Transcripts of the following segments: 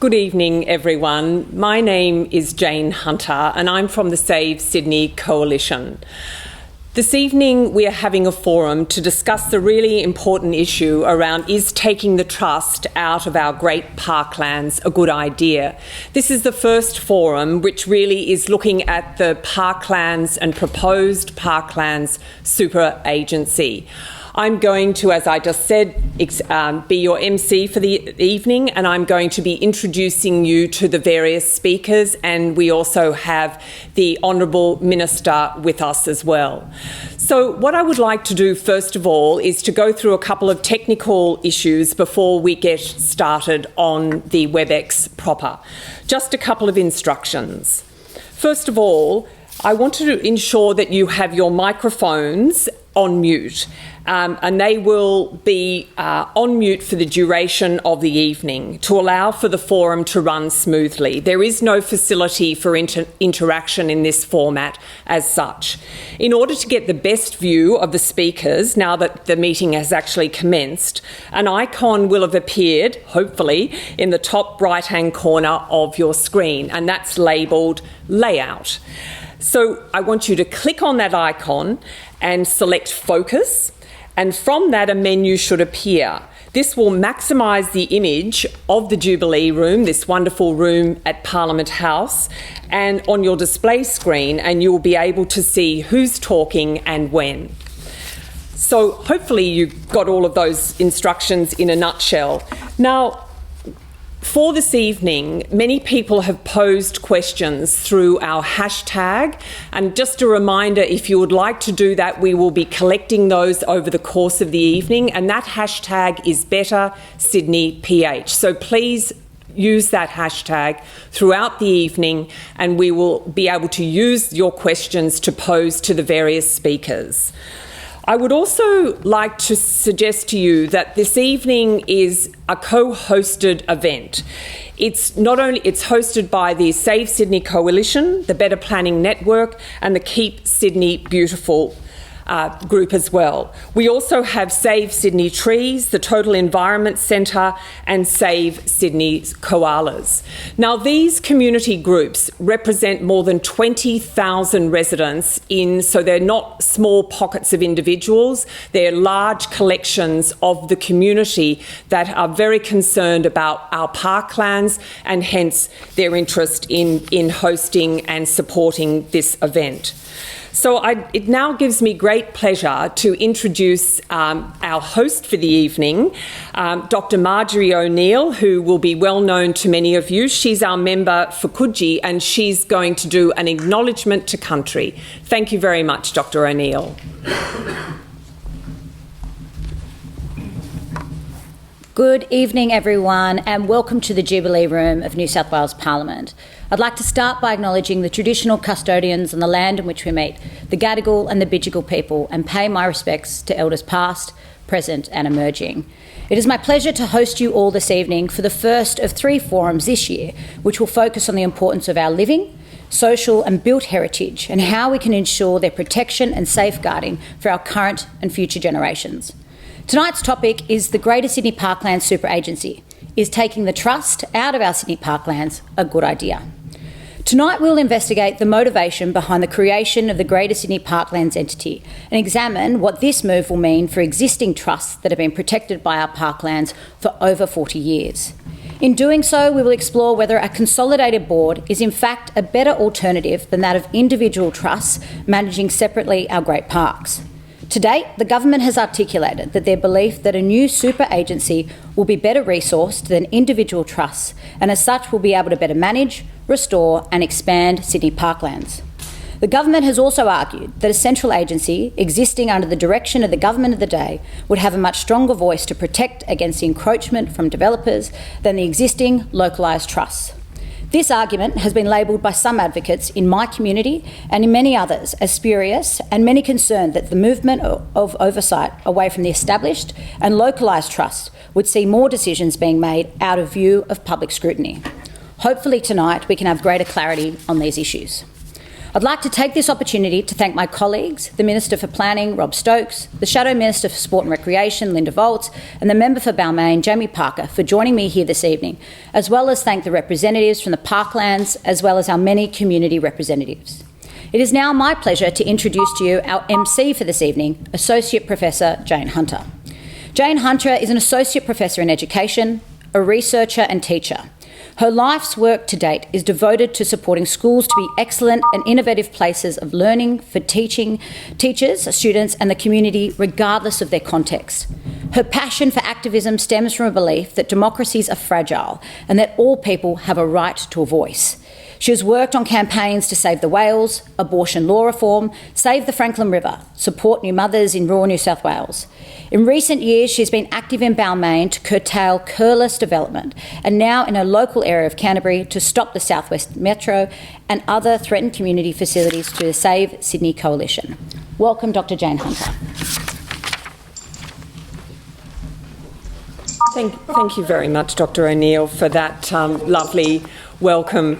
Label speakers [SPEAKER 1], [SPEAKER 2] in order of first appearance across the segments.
[SPEAKER 1] Good evening, everyone. My name is Jane Hunter and I'm from the Save Sydney Coalition. This evening we are having a forum to discuss the really important issue around is taking the trust out of our great parklands a good idea? This is the first forum which really is looking at the parklands and proposed parklands super agency. I'm going to, as I just said, be your MC for the evening, and I'm going to be introducing you to the various speakers, and we also have the Honourable Minister with us as well. So what I would like to do first of all is to go through a couple of technical issues before we get started on the WebEx proper. Just a couple of instructions. First of all, I want to ensure that you have your microphones on mute. And they will be on mute for the duration of the evening to allow for the forum to run smoothly. There is no facility for interaction in this format as such. In order to get the best view of the speakers, now that the meeting has actually commenced, an icon will have appeared, hopefully, in the top right-hand corner of your screen, and that's labelled Layout. So I want you to click on that icon and select Focus. And from that, a menu should appear. This will maximise the image of the Jubilee Room, this wonderful room at Parliament House, and on your display screen, and you'll be able to see who's talking and when. So hopefully you got all of those instructions in a nutshell. Now, for this evening, many people have posed questions through our hashtag, and just a reminder, if you would like to do that, we will be collecting those over the course of the evening, and that hashtag is BetterSydneyPH. So please use that hashtag throughout the evening, and we will be able to use your questions to pose to the various speakers. I would also like to suggest to you that this evening is a co-hosted event. It's hosted by the Save Sydney Coalition, the Better Planning Network, and the Keep Sydney Beautiful group as well. We also have Save Sydney Trees, the Total Environment Centre, and Save Sydney Koalas. Now, these community groups represent more than 20,000 residents so they're not small pockets of individuals, they're large collections of the community that are very concerned about our parklands, and hence their interest in hosting and supporting this event. So it now gives me great pleasure to introduce our host for the evening, Dr. Marjorie O'Neill, who will be well known to many of you. She's our member for Coogee, and she's going to do an acknowledgement to country. Thank you very much, Dr. O'Neill.
[SPEAKER 2] Good evening, everyone, and welcome to the Jubilee Room of New South Wales Parliament. I'd like to start by acknowledging the traditional custodians on the land in which we meet, the Gadigal and the Bidjigal people, and pay my respects to elders past, present and emerging. It is my pleasure to host you all this evening for the first of 3 forums this year, which will focus on the importance of our living, social and built heritage and how we can ensure their protection and safeguarding for our current and future generations. Tonight's topic is the Greater Sydney Parklands Super Agency. Is taking the trust out of our Sydney Parklands a good idea? Tonight we'll investigate the motivation behind the creation of the Greater Sydney Parklands entity and examine what this move will mean for existing trusts that have been protected by our parklands for over 40 years. In doing so, we will explore whether a consolidated board is in fact a better alternative than that of individual trusts managing separately our great parks. To date, the government has articulated that their belief that a new super agency will be better resourced than individual trusts and as such will be able to better manage, restore and expand Sydney Parklands. The government has also argued that a central agency existing under the direction of the government of the day would have a much stronger voice to protect against encroachment from developers than the existing localised trusts. This argument has been labelled by some advocates in my community and in many others as spurious, and many concerned that the movement of oversight away from the established and localised trusts would see more decisions being made out of view of public scrutiny. Hopefully tonight we can have greater clarity on these issues. I'd like to take this opportunity to thank my colleagues, the Minister for Planning, Rob Stokes, the Shadow Minister for Sport and Recreation, Linda Volz, and the Member for Balmain, Jamie Parker, for joining me here this evening, as well as thank the representatives from the Parklands, as well as our many community representatives. It is now my pleasure to introduce to you our MC for this evening, Associate Professor Jane Hunter. Jane Hunter is an Associate Professor in Education, a researcher and teacher. Her life's work to date is devoted to supporting schools to be excellent and innovative places of learning for teachers, students and the community, regardless of their context. Her passion for activism stems from a belief that democracies are fragile and that all people have a right to a voice. She has worked on campaigns to save the whales, abortion law reform, save the Franklin River, support new mothers in rural New South Wales. In recent years, she's been active in Balmain to curtail curless development and now in a local area of Canterbury to stop the South West Metro and other threatened community facilities through the Save Sydney Coalition. Welcome, Dr. Jane Hunter.
[SPEAKER 1] Thank you very much, Dr. O'Neill, for that lovely welcome.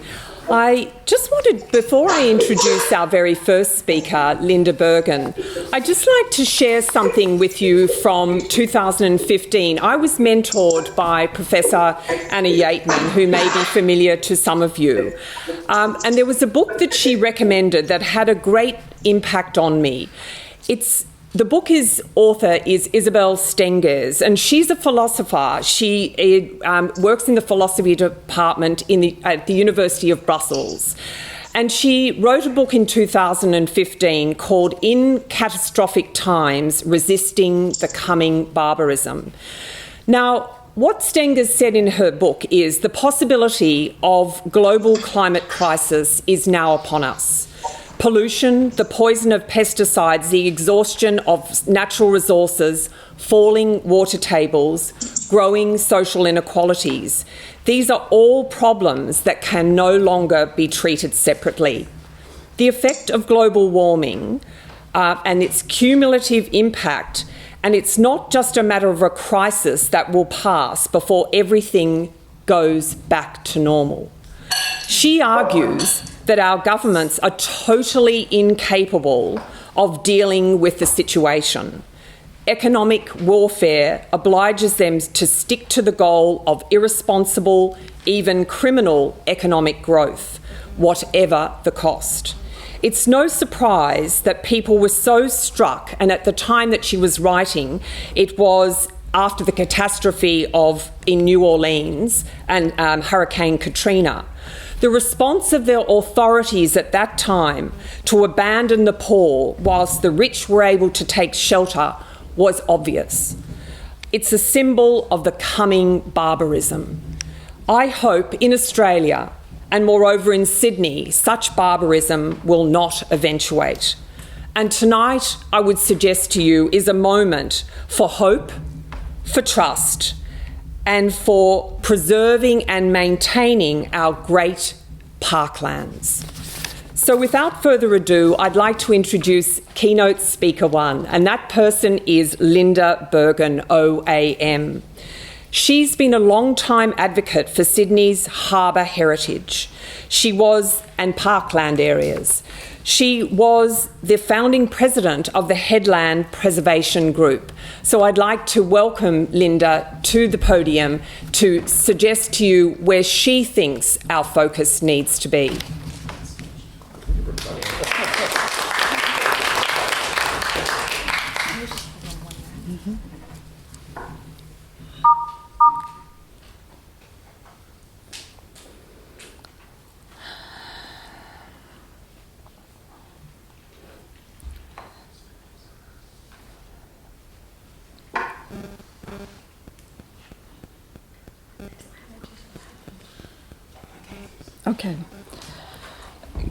[SPEAKER 1] I just wanted, before I introduce our very first speaker, Linda Bergen, I'd just like to share something with you from 2015. I was mentored by Professor Anna Yateman, who may be familiar to some of you. And there was a book that she recommended that had a great impact on me. The book's author is Isabel Stengers, and she's a philosopher. She works in the philosophy department at the University of Brussels. And she wrote a book in 2015 called In Catastrophic Times, Resisting the Coming Barbarism. Now, what Stengers said in her book is the possibility of global climate crisis is now upon us. Pollution, the poison of pesticides, the exhaustion of natural resources, falling water tables, growing social inequalities. These are all problems that can no longer be treated separately. The effect of global warming and its cumulative impact, and it's not just a matter of a crisis that will pass before everything goes back to normal. She argues that our governments are totally incapable of dealing with the situation. Economic warfare obliges them to stick to the goal of irresponsible, even criminal economic growth, whatever the cost. It's no surprise that people were so struck, and at the time that she was writing, it was after the catastrophe in New Orleans and Hurricane Katrina. The response of the authorities at that time to abandon the poor whilst the rich were able to take shelter was obvious. It's a symbol of the coming barbarism. I hope in Australia, and moreover in Sydney, such barbarism will not eventuate. And tonight, I would suggest to you, is a moment for hope, for trust, and for preserving and maintaining our great parklands. So without further ado, I'd like to introduce keynote speaker one, and that person is Linda Bergen, OAM. She's been a long-time advocate for Sydney's harbour heritage. And parkland areas. She was the founding president of the Headland Preservation Group. So I'd like to welcome Linda to the podium to suggest to you where she thinks our focus needs to be.
[SPEAKER 3] Okay.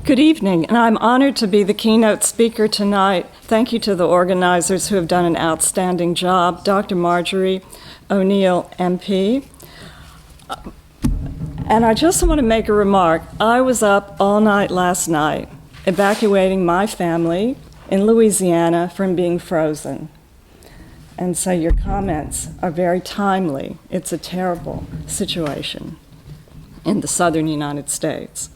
[SPEAKER 3] Good evening, and I'm honored to be the keynote speaker tonight. Thank you to the organizers who have done an outstanding job. Dr. Marjorie O'Neill, MP. And I just want to make a remark. I was up all night last night evacuating my family in Louisiana from being frozen. And so your comments are very timely. It's a terrible situation in the southern United States.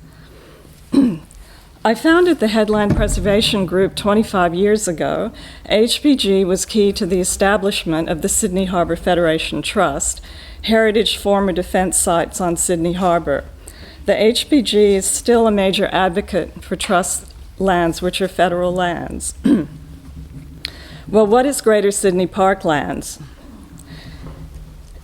[SPEAKER 3] I founded the Headland Preservation Group 25 years ago. HPG was key to the establishment of the Sydney Harbour Federation Trust, heritage former defence sites on Sydney Harbour. The HPG is still a major advocate for trust lands, which are federal lands. Well, what is Greater Sydney Parklands?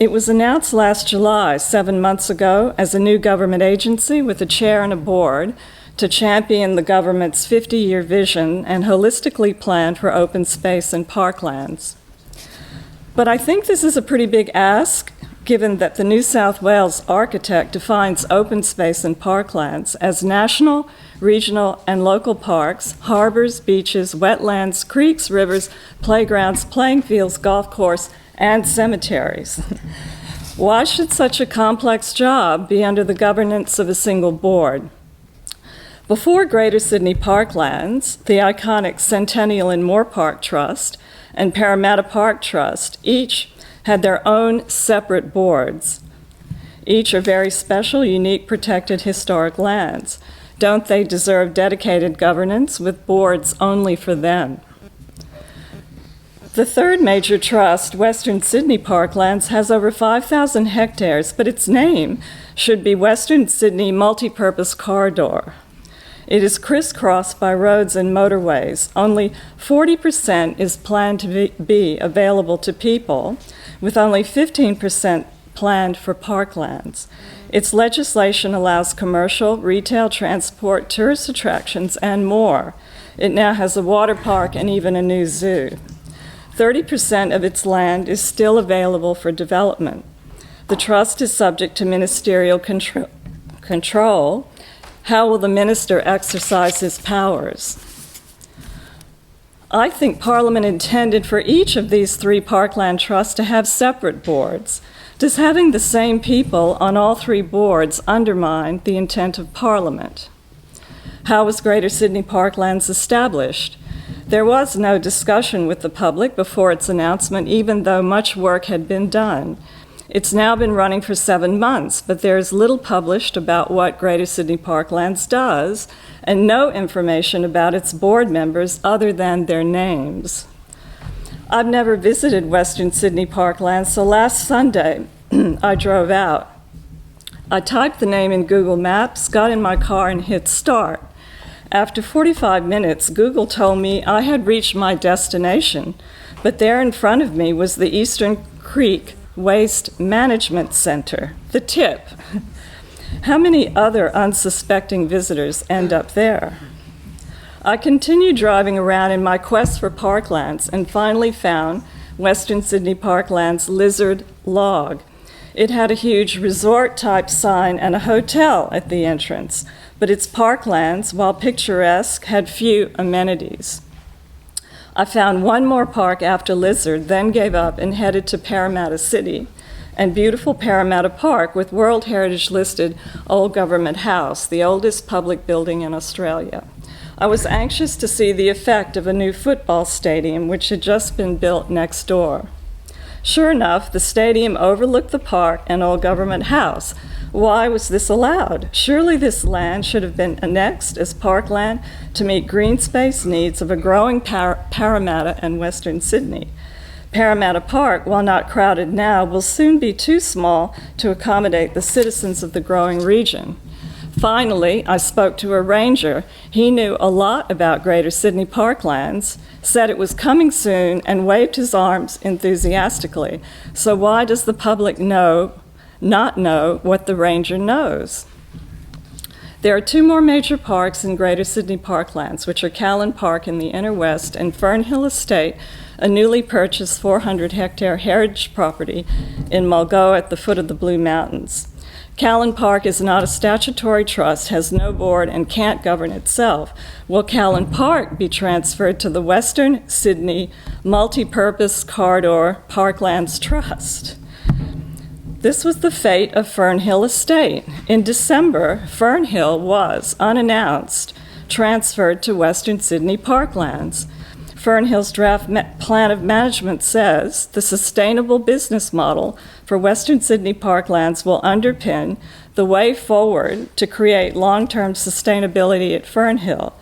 [SPEAKER 3] It was announced last July, 7 months ago, as a new government agency with a chair and a board to champion the government's 50-year vision and holistically plan for open space and parklands. But I think this is a pretty big ask, given that the New South Wales architect defines open space and parklands as national, regional, and local parks, harbors, beaches, wetlands, creeks, rivers, playgrounds, playing fields, golf course, and cemeteries. Why should such a complex job be under the governance of a single board? Before Greater Sydney Parklands, the iconic Centennial and Moore Park Trust and Parramatta Park Trust each had their own separate boards. Each are very special, unique, protected historic lands. Don't they deserve dedicated governance with boards only for them? The third major trust, Western Sydney Parklands, has over 5,000 hectares, but its name should be Western Sydney Multipurpose Corridor. It is crisscrossed by roads and motorways. Only 40% is planned to be available to people, with only 15% planned for parklands. Its legislation allows commercial, retail, transport, tourist attractions, and more. It now has a water park and even a new zoo. 30% of its land is still available for development. The trust is subject to ministerial control. How will the minister exercise his powers? I think Parliament intended for each of these three parkland trusts to have separate boards. Does having the same people on all three boards undermine the intent of Parliament? How was Greater Sydney Parklands established? There was no discussion with the public before its announcement, even though much work had been done. It's now been running for 7 months, but there is little published about what Greater Sydney Parklands does, and no information about its board members other than their names. I've never visited Western Sydney Parklands, so last Sunday I drove out. I typed the name in Google Maps, got in my car, and hit start. After 45 minutes, Google told me I had reached my destination, but there in front of me was the Eastern Creek Waste Management Center, the tip. How many other unsuspecting visitors end up there? I continued driving around in my quest for parklands and finally found Western Sydney Parklands Lizard Log. It had a huge resort-type sign and a hotel at the entrance, but its parklands, while picturesque, had few amenities. I found one more park after Lizard, then gave up and headed to Parramatta City and beautiful Parramatta Park with World Heritage listed Old Government House, the oldest public building in Australia. I was anxious to see the effect of a new football stadium, which had just been built next door. Sure enough, the stadium overlooked the park and Old Government House. Why was this allowed? Surely this land should have been annexed as parkland to meet green space needs of a growing Parramatta and Western Sydney. Parramatta Park, while not crowded now, will soon be too small to accommodate the citizens of the growing region. Finally, I spoke to a ranger. He knew a lot about Greater Sydney Parklands, said it was coming soon, and waved his arms enthusiastically. So why does the public not know what the ranger knows? There are two more major parks in Greater Sydney Parklands, which are Callan Park in the inner west and Fernhill Estate, a newly purchased 400-hectare heritage property in Mulgoa at the foot of the Blue Mountains. Callan Park is not a statutory trust, has no board, and can't govern itself. Will Callan Park be transferred to the Western Sydney Multipurpose Corridor Parklands Trust? This was the fate of Fernhill Estate. In December, Fernhill was, unannounced, transferred to Western Sydney Parklands. Fernhill's draft plan of management says the sustainable business model for Western Sydney Parklands will underpin the way forward to create long-term sustainability at Fernhill.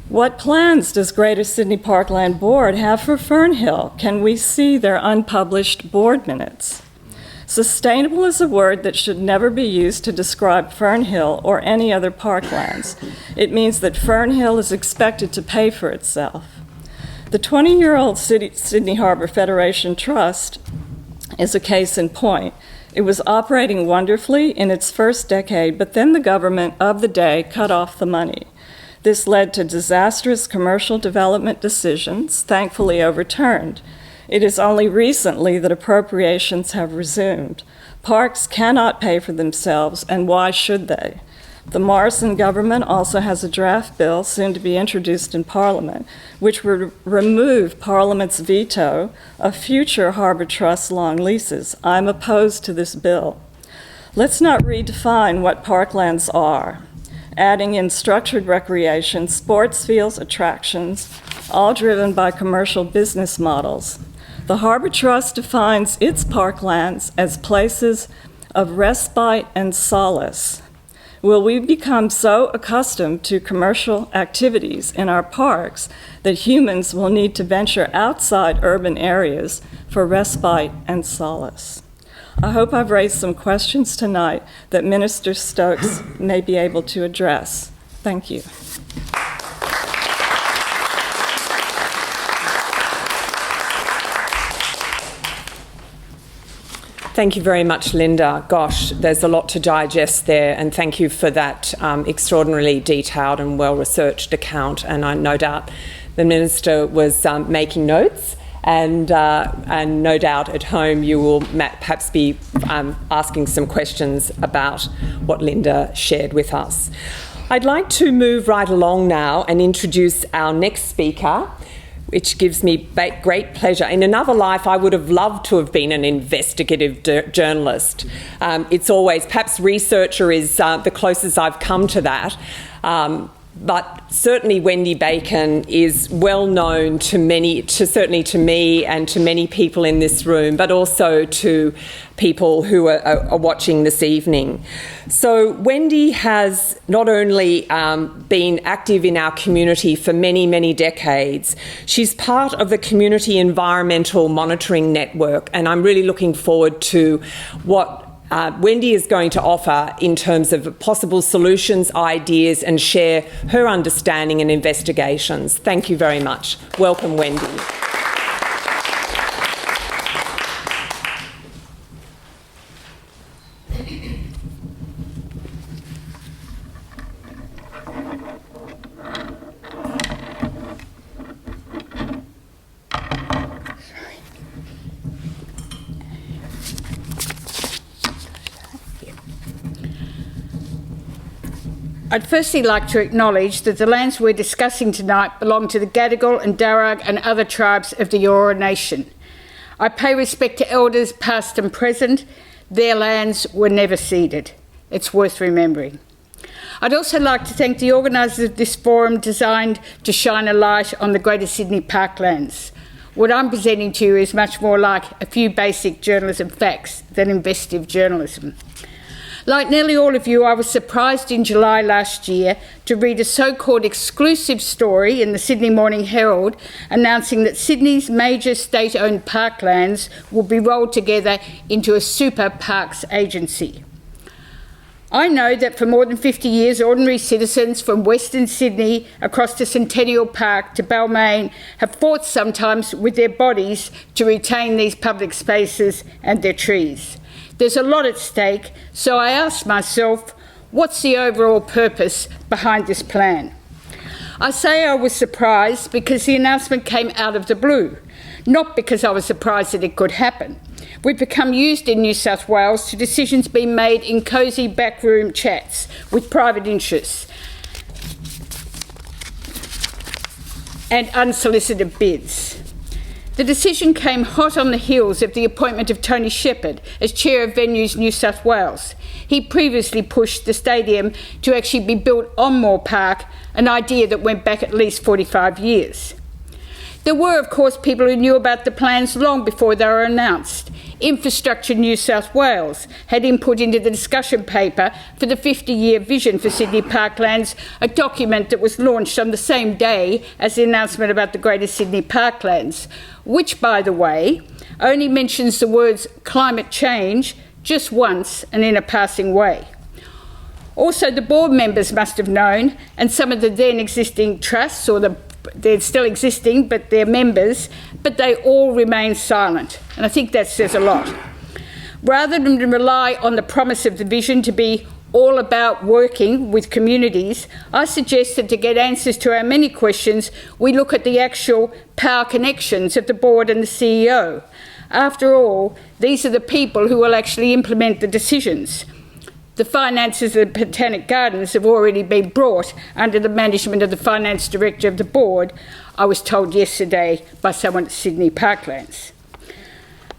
[SPEAKER 3] What plans does Greater Sydney Parkland Board have for Fernhill? Can we see their unpublished board minutes? Sustainable is a word that should never be used to describe Fernhill or any other parklands. It means that Fernhill is expected to pay for itself. The 20-year-old Sydney Harbour Federation Trust is a case in point. It was operating wonderfully in its first decade, but then the government of the day cut off the money. This led to disastrous commercial development decisions, thankfully overturned. It is only recently that appropriations have resumed. Parks cannot pay for themselves, and why should they? The Morrison government also has a draft bill soon to be introduced in Parliament, which would remove Parliament's veto of future Harbour Trust long leases. I'm opposed to this bill. Let's not redefine what parklands are. Adding in structured recreation, sports fields, attractions, all driven by commercial business models. The Harbour Trust defines its parklands as places of respite and solace. Will we become so accustomed to commercial activities in our parks that humans will need to venture outside urban areas for respite and solace? I hope I've raised some questions tonight that Minister Stokes may be able to address. Thank you.
[SPEAKER 1] Thank you very much, Linda. Gosh, there's a lot to digest there, and thank you for that extraordinarily detailed and well-researched account. And I no doubt the Minister was making notes, and no doubt at home you will perhaps be asking some questions about what Linda shared with us. I'd like to move right along now and introduce our next speaker, which gives me great pleasure. In another life, I would have loved to have been an investigative journalist. It's always, perhaps researcher is the closest I've come to that. But certainly Wendy Bacon is well known certainly to me and to many people in this room, but also to people who are watching this evening. So Wendy has not only been active in our community for many, many decades, she's part of the Community Environmental Monitoring Network, and I'm really looking forward to what Wendy is going to offer in terms of possible solutions, ideas, and share her understanding and investigations. Thank you very much. Welcome, Wendy.
[SPEAKER 4] I'd firstly like to acknowledge that the lands we're discussing tonight belong to the Gadigal and Darug and other tribes of the Eora Nation. I pay respect to elders past and present. Their lands were never ceded. It's worth remembering. I'd also like to thank the organisers of this forum designed to shine a light on the Greater Sydney Parklands. What I'm presenting to you is much more like a few basic journalism facts than investigative journalism. Like nearly all of you, I was surprised in July last year to read a so-called exclusive story in the Sydney Morning Herald announcing that Sydney's major state-owned parklands will be rolled together into a super parks agency. I know that for more than 50 years, ordinary citizens from Western Sydney across to Centennial Park to Balmain have fought sometimes with their bodies to retain these public spaces and their trees. There's a lot at stake, so I asked myself, what's the overall purpose behind this plan? I say I was surprised because the announcement came out of the blue, not because I was surprised that it could happen. We've become used in New South Wales to decisions being made in cosy backroom chats with private interests and unsolicited bids. The decision came hot on the heels of the appointment of Tony Shepherd as chair of Venues New South Wales. He previously pushed the stadium to actually be built on Moore Park, an idea that went back at least 45 years. There were, of course, people who knew about the plans long before they were announced. Infrastructure New South Wales had input into the discussion paper for the 50-year vision for Sydney Parklands, a document that was launched on the same day as the announcement about the Greater Sydney Parklands, which, by the way, only mentions the words climate change just once and in a passing way. Also, the board members must have known, and some of the then existing trusts, or they're still existing, but they're members, but they all remain silent. And I think that says a lot. Rather than rely on the promise of the vision to be all about working with communities, I suggest that to get answers to our many questions, we look at the actual power connections of the board and the CEO. After all, these are the people who will actually implement the decisions. The finances of the Botanic Gardens have already been brought under the management of the finance director of the board, I was told yesterday by someone at Sydney Parklands.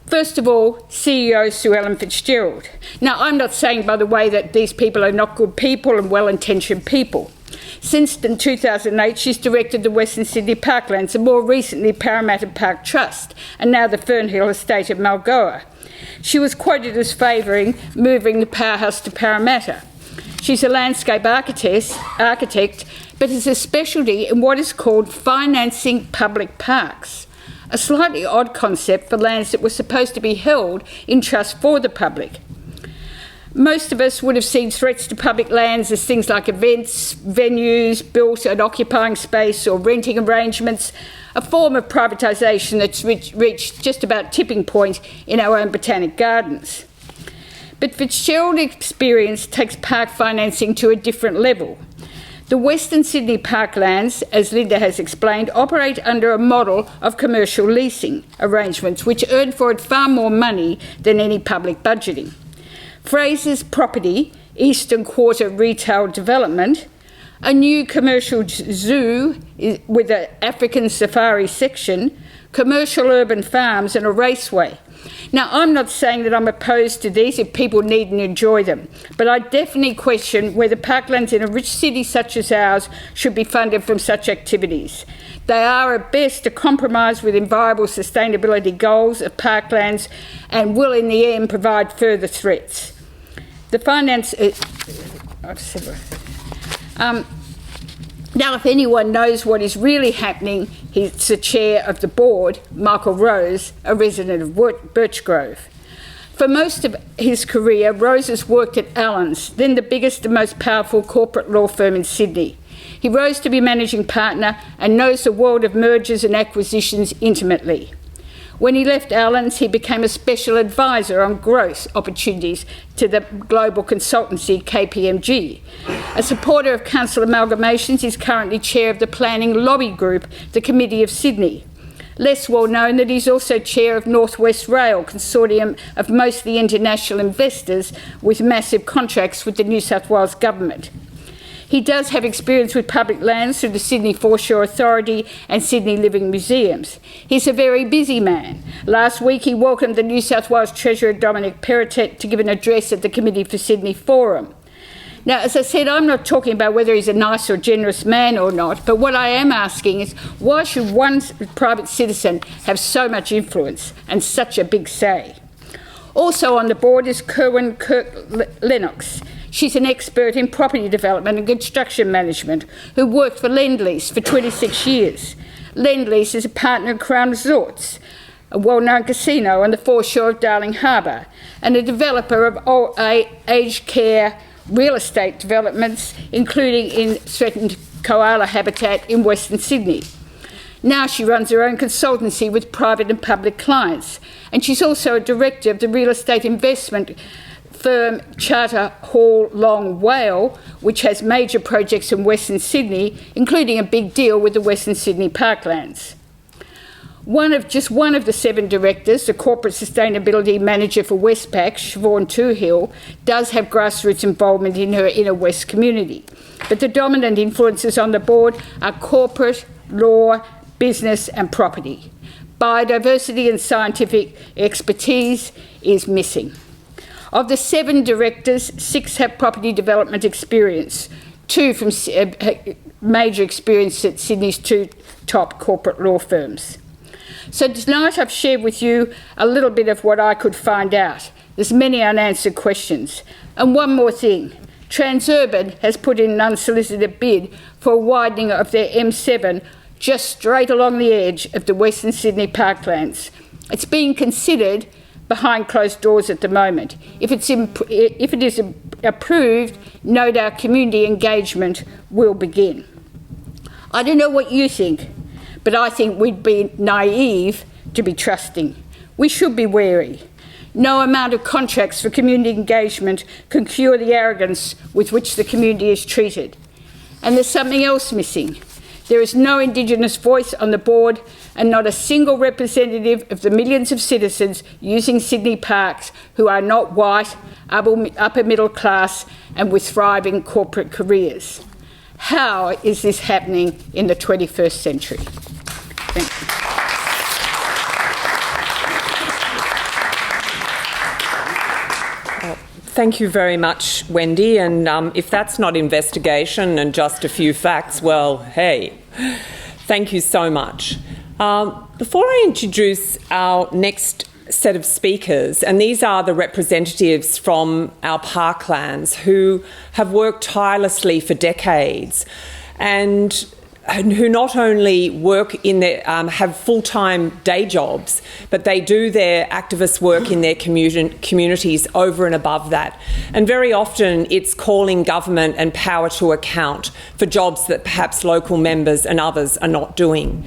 [SPEAKER 4] First of all, CEO Sue Ellen Fitzgerald. Now, I'm not saying, by the way, that these people are not good people and well-intentioned people. Since 2008, she's directed the Western Sydney Parklands and more recently Parramatta Park Trust, and now the Fernhill Estate of Mulgoa. She was quoted as favouring moving the powerhouse to Parramatta. She's a landscape architect, but has a specialty in what is called financing public parks, a slightly odd concept for lands that were supposed to be held in trust for the public. Most of us would have seen threats to public lands as things like events, venues built and occupying space, or renting arrangements, a form of privatisation that's reached just about tipping point in our own Botanic Gardens. But Fitzgerald's experience takes park financing to a different level. The Western Sydney Parklands, as Linda has explained, operate under a model of commercial leasing arrangements which earn for it far more money than any public budgeting. Fraser's property, Eastern Quarter retail development, a new commercial zoo with an African safari section, commercial urban farms and a raceway. Now, I'm not saying that I'm opposed to these if people need and enjoy them, but I definitely question whether parklands in a rich city such as ours should be funded from such activities. They are at best a compromise with environmental sustainability goals of parklands and will in the end provide further threats. The finance... Now, if anyone knows what is really happening, he's the chair of the board, Michael Rose, a resident of Birchgrove. For most of his career, Rose has worked at Allen's, then the biggest and most powerful corporate law firm in Sydney. He rose to be managing partner and knows the world of mergers and acquisitions intimately. When he left Allen's, he became a special advisor on growth opportunities to the global consultancy KPMG. A supporter of council amalgamations, he's currently chair of the planning lobby group, the Committee of Sydney. Less well known that he's also chair of North West Rail, consortium of mostly international investors with massive contracts with the New South Wales government. He does have experience with public lands through the Sydney Foreshore Authority and Sydney Living Museums. He's a very busy man. Last week he welcomed the New South Wales Treasurer Dominic Perrottet to give an address at the Committee for Sydney Forum. Now, as I said, I'm not talking about whether he's a nice or generous man or not, but what I am asking is why should one private citizen have so much influence and such a big say? Also on the board is Kerwin Lennox. She's an expert in property development and construction management who worked for Lendlease for 26 years. Lendlease is a partner of Crown Resorts, a well-known casino on the foreshore of Darling Harbour, and a developer of aged care real estate developments, including in threatened koala habitat in Western Sydney. Now she runs her own consultancy with private and public clients, and she's also a director of the real estate investment firm Charter Hall Long Whale, which has major projects in Western Sydney, including a big deal with the Western Sydney Parklands. One of the 7 directors, the corporate sustainability manager for Westpac, Siobhan Toohill, does have grassroots involvement in her inner West community. But the dominant influences on the board are corporate, law, business and property. Biodiversity and scientific expertise is missing. Of the 7 directors, 6 have property development experience, 2 from major experience at Sydney's 2 top corporate law firms. So tonight I've shared with you a little bit of what I could find out. There's many unanswered questions. And one more thing. Transurban has put in an unsolicited bid for a widening of their M7 just straight along the edge of the Western Sydney Parklands. It's being considered behind closed doors at the moment. If it is approved, no doubt community engagement will begin. I don't know what you think, but I think we'd be naive to be trusting. We should be wary. No amount of contracts for community engagement can cure the arrogance with which the community is treated. And there's something else missing. There is no Indigenous voice on the board and not a single representative of the millions of citizens using Sydney parks who are not white, upper middle class and with thriving corporate careers. How is this happening in the 21st century? Thank you.
[SPEAKER 1] Thank you very much, Wendy. And if that's not investigation and just a few facts, well, hey, thank you so much. Before I introduce our next set of speakers, and these are the representatives from our parklands who have worked tirelessly for decades and who not only work in their, have full-time day jobs, but they do their activist work in their communities over and above that. And very often it's calling government and power to account for jobs that perhaps local members and others are not doing.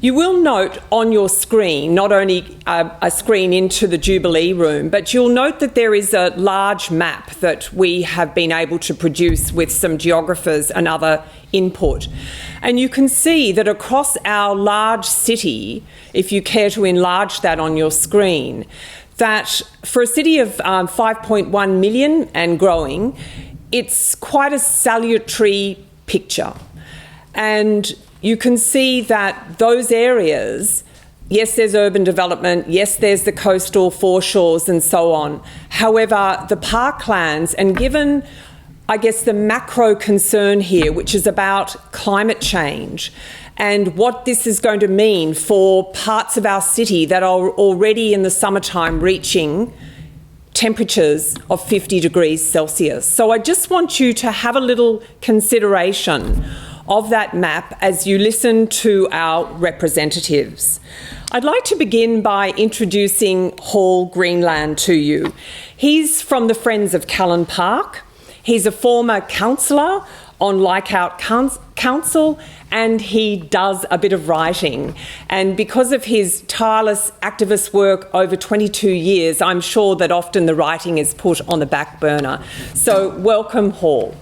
[SPEAKER 1] You will note on your screen, not only a screen into the Jubilee Room, but you'll note that there is a large map that we have been able to produce with some geographers and other input. And you can see that across our large city, if you care to enlarge that on your screen, that for a city of 5.1 million and growing, it's quite a salutary picture. And you can see that those areas, yes, there's urban development, yes, there's the coastal foreshores and so on. However, the parklands, and given, I guess, the macro concern here, which is about climate change and what this is going to mean for parts of our city that are already in the summertime reaching temperatures of 50 degrees Celsius. So I just want you to have a little consideration of that map as you listen to our representatives. I'd like to begin by introducing Hall Greenland to you. He's from the Friends of Callan Park. He's a former councillor on Leichout Council, and he does a bit of writing. And because of his tireless activist work over 22 years, I'm sure that often the writing is put on the back burner. So welcome, Hall.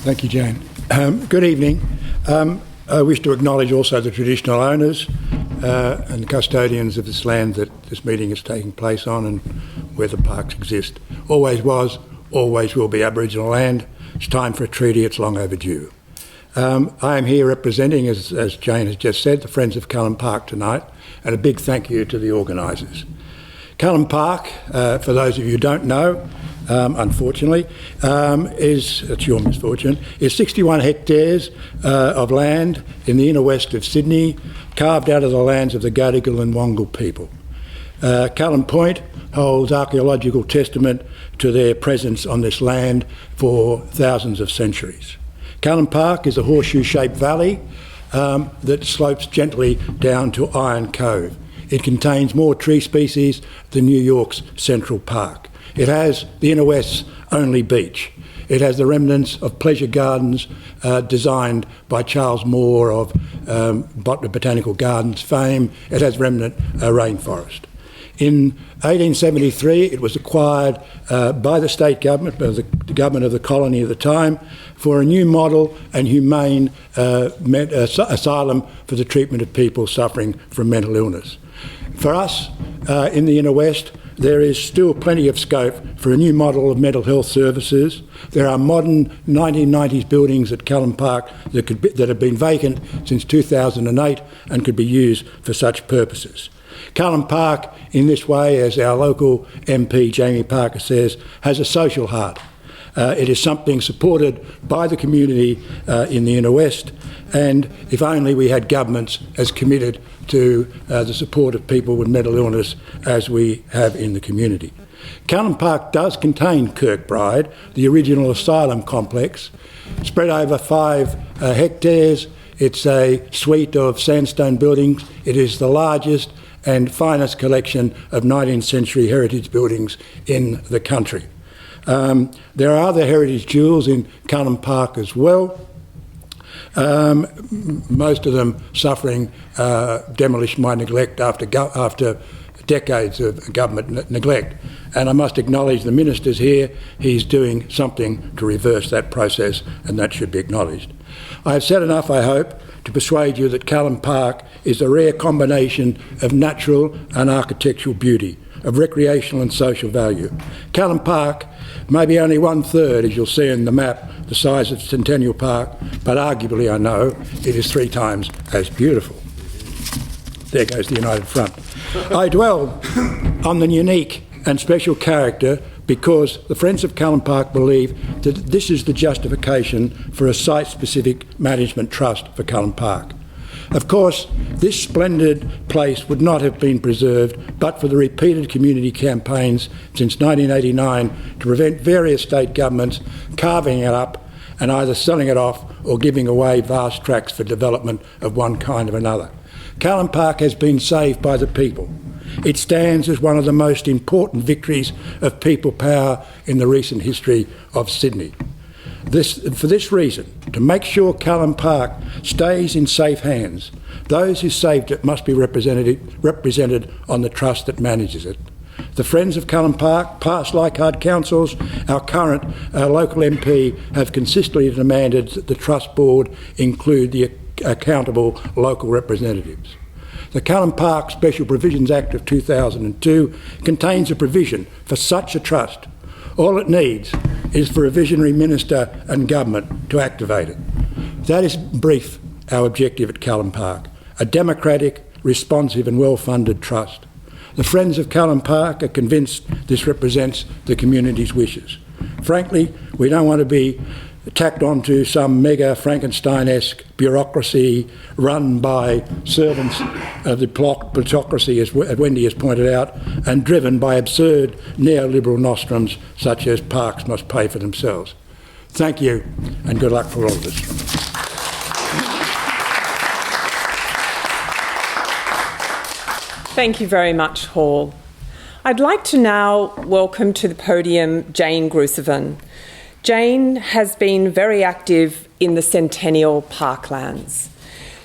[SPEAKER 5] Thank you, Jane. Good evening. I wish to acknowledge also the traditional owners and custodians of this land that this meeting is taking place on and where the parks exist. Always was, always will be Aboriginal land. It's time for a treaty, it's long overdue. I am here representing, as Jane has just said, the Friends of Callan Park tonight, and a big thank you to the organisers. Callan Park, for those of you who don't know, unfortunately, it's your misfortune, is 61 hectares of land in the inner west of Sydney, carved out of the lands of the Gadigal and Wongal people. Callan Point holds archaeological testament to their presence on this land for thousands of centuries. Callan Park is a horseshoe-shaped valley that slopes gently down to Iron Cove. It contains more tree species than New York's Central Park. It has the inner west's only beach. It has the remnants of pleasure gardens designed by Charles Moore of Botanical Gardens fame. It has remnant rainforest. In 1873, it was acquired by the state government, by the government of the colony at the time, for a new model and humane asylum for the treatment of people suffering from mental illness. For us, in the inner west, there is still plenty of scope for a new model of mental health services. There are modern 1990s buildings at Callan Park that have been vacant since 2008 and could be used for such purposes. Callan Park, in this way, as our local MP Jamie Parker says, has a social heart. It is something supported by the community in the inner west, and if only we had governments as committed to the support of people with mental illness as we have in the community. Callan Park does contain Kirkbride, the original asylum complex, spread over 5 hectares. It's a suite of sandstone buildings. It is the largest and finest collection of 19th century heritage buildings in the country. There are other heritage jewels in Callan Park as well, most of them suffering demolition by neglect after decades of government neglect. And I must acknowledge the minister's here. He's doing something to reverse that process, and that should be acknowledged. I have said enough, I hope, to persuade you that Callan Park is a rare combination of natural and architectural beauty, of recreational and social value. Callan Park may be only 1/3, as you'll see in the map, the size of Centennial Park, but arguably, I know, it is 3 times as beautiful. There goes the United Front. I dwell on the unique and special character because the Friends of Callan Park believe that this is the justification for a site-specific management trust for Callan Park. Of course, this splendid place would not have been preserved but for the repeated community campaigns since 1989 to prevent various state governments carving it up and either selling it off or giving away vast tracts for development of one kind or another. Callan Park has been saved by the people. It stands as one of the most important victories of people power in the recent history of Sydney. For this reason, to make sure Callan Park stays in safe hands, those who saved it must be represented on the trust that manages it. The Friends of Callan Park, past Leichhardt councils, our current local MP have consistently demanded that the Trust Board include the accountable local representatives. The Callan Park Special Provisions Act of 2002 contains a provision for such a trust. All it needs is for a visionary minister and government to activate it. That is, in brief, our objective at Callan Park, a democratic, responsive and well-funded trust. The Friends of Callan Park are convinced this represents the community's wishes. Frankly, we don't want to be tacked onto some mega Frankenstein-esque bureaucracy run by servants of the plutocracy, as Wendy has pointed out, and driven by absurd neoliberal nostrums such as parks must pay for themselves. Thank you, and good luck for all of us.
[SPEAKER 1] Thank you very much, Hall. I'd like to now welcome to the podium Jane Grusevan. Jane has been very active in the Centennial Parklands.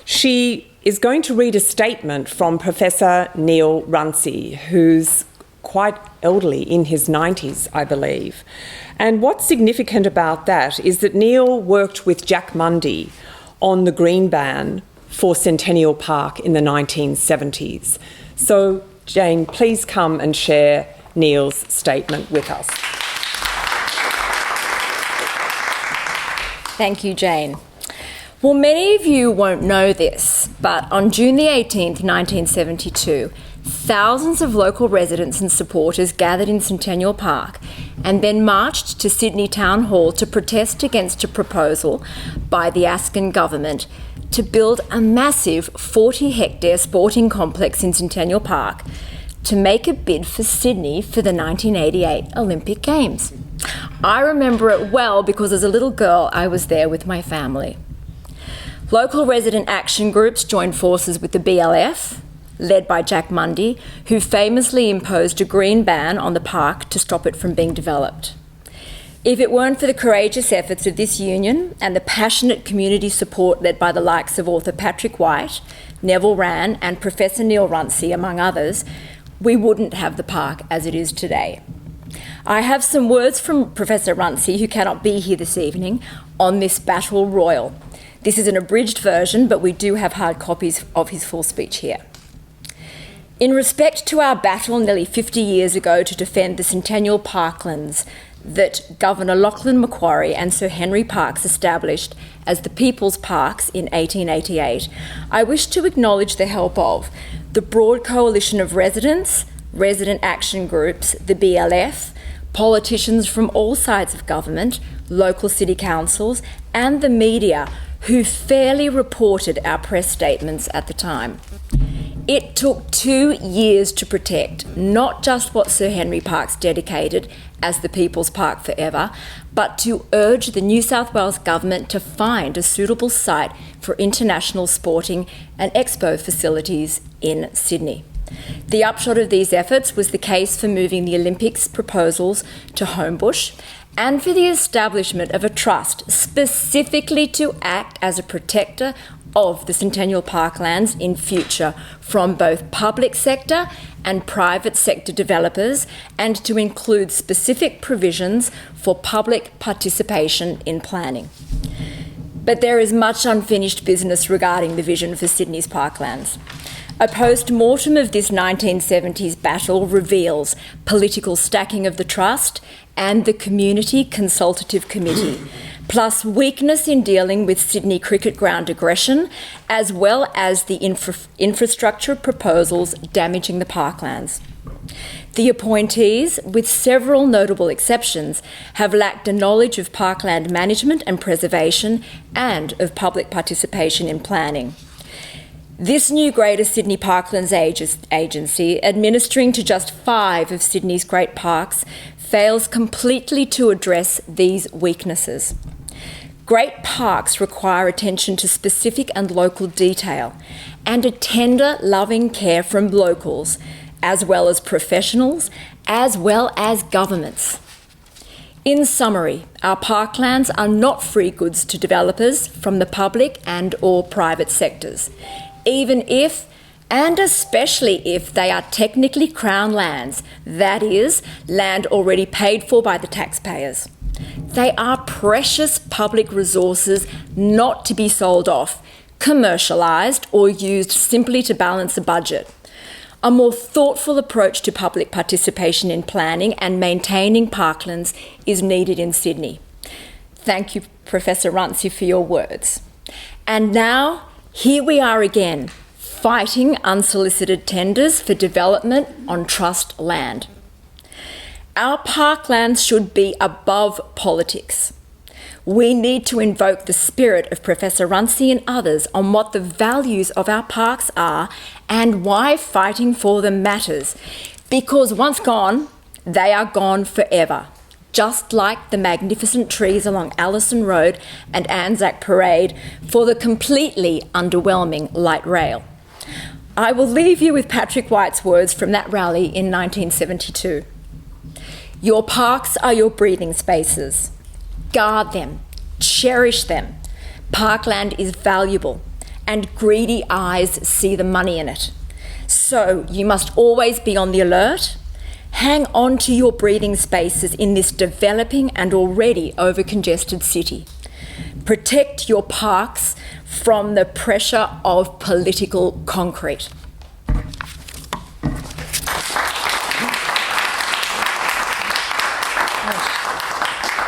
[SPEAKER 1] She is going to read a statement from Professor Neil Runcie, who's quite elderly, in his 90s, I believe. And what's significant about that is that Neil worked with Jack Mundy on the green ban for Centennial Park in the 1970s. So, Jane, please come and share Neil's statement with us.
[SPEAKER 6] Thank you, Jane. Well, many of you won't know this, but on June the 18th, 1972, thousands of local residents and supporters gathered in Centennial Park and then marched to Sydney Town Hall to protest against a proposal by the Askin government to build a massive 40-hectare sporting complex in Centennial Park to make a bid for Sydney for the 1988 Olympic Games. I remember it well because as a little girl I was there with my family. Local resident action groups joined forces with the BLF, led by Jack Mundy, who famously imposed a green ban on the park to stop it from being developed. If it weren't for the courageous efforts of this union and the passionate community support led by the likes of author Patrick White, Neville Wran and Professor Neil Runcie, among others, we wouldn't have the park as it is today. I have some words from Professor Runcie, who cannot be here this evening, on this battle royal. This is an abridged version, but we do have hard copies of his full speech here. In respect to our battle nearly 50 years ago to defend the Centennial Parklands that Governor Lachlan Macquarie and Sir Henry Parkes established as the People's Parks in 1888, I wish to acknowledge the help of the broad coalition of residents, resident action groups, the BLF, politicians from all sides of government, local city councils, and the media who fairly reported our press statements at the time. It took 2 years to protect not just what Sir Henry Parkes dedicated as the People's Park forever, but to urge the New South Wales Government to find a suitable site for international sporting and expo facilities in Sydney. The upshot of these efforts was the case for moving the Olympics proposals to Homebush and for the establishment of a trust specifically to act as a protector of the Centennial Parklands in future from both public sector and private sector developers, and to include specific provisions for public participation in planning. But there is much unfinished business regarding the vision for Sydney's parklands. A post-mortem of this 1970s battle reveals political stacking of the trust and the Community Consultative Committee, plus weakness in dealing with Sydney cricket ground aggression, as well as the infrastructure proposals damaging the parklands. The appointees, with several notable exceptions, have lacked a knowledge of parkland management and preservation and of public participation in planning. This new Greater Sydney Parklands agency, administering to just 5 of Sydney's great parks, fails completely to address these weaknesses. Great parks require attention to specific and local detail and a tender, loving care from locals, as well as professionals, as well as governments. In summary, our parklands are not free goods to developers from the public and or private sectors, even if, and especially if, they are technically Crown lands, that is, land already paid for by the taxpayers. They are precious public resources not to be sold off, commercialised, or used simply to balance a budget. A more thoughtful approach to public participation in planning and maintaining parklands is needed in Sydney. Thank you, Professor Runcie, for your words. And now, here we are again, fighting unsolicited tenders for development on trust land. Our parklands should be above politics. We need to invoke the spirit of Professor Runcie and others on what the values of our parks are and why fighting for them matters. Because once gone, they are gone forever. Just like the magnificent trees along Allison Road and Anzac Parade for the completely underwhelming light rail. I will leave you with Patrick White's words from that rally in 1972. Your parks are your breathing spaces. Guard them, cherish them. Parkland is valuable, and greedy eyes see the money in it. So you must always be on the alert. Hang on to your breathing spaces in this developing and already over-congested city. Protect your parks from the pressure of political concrete.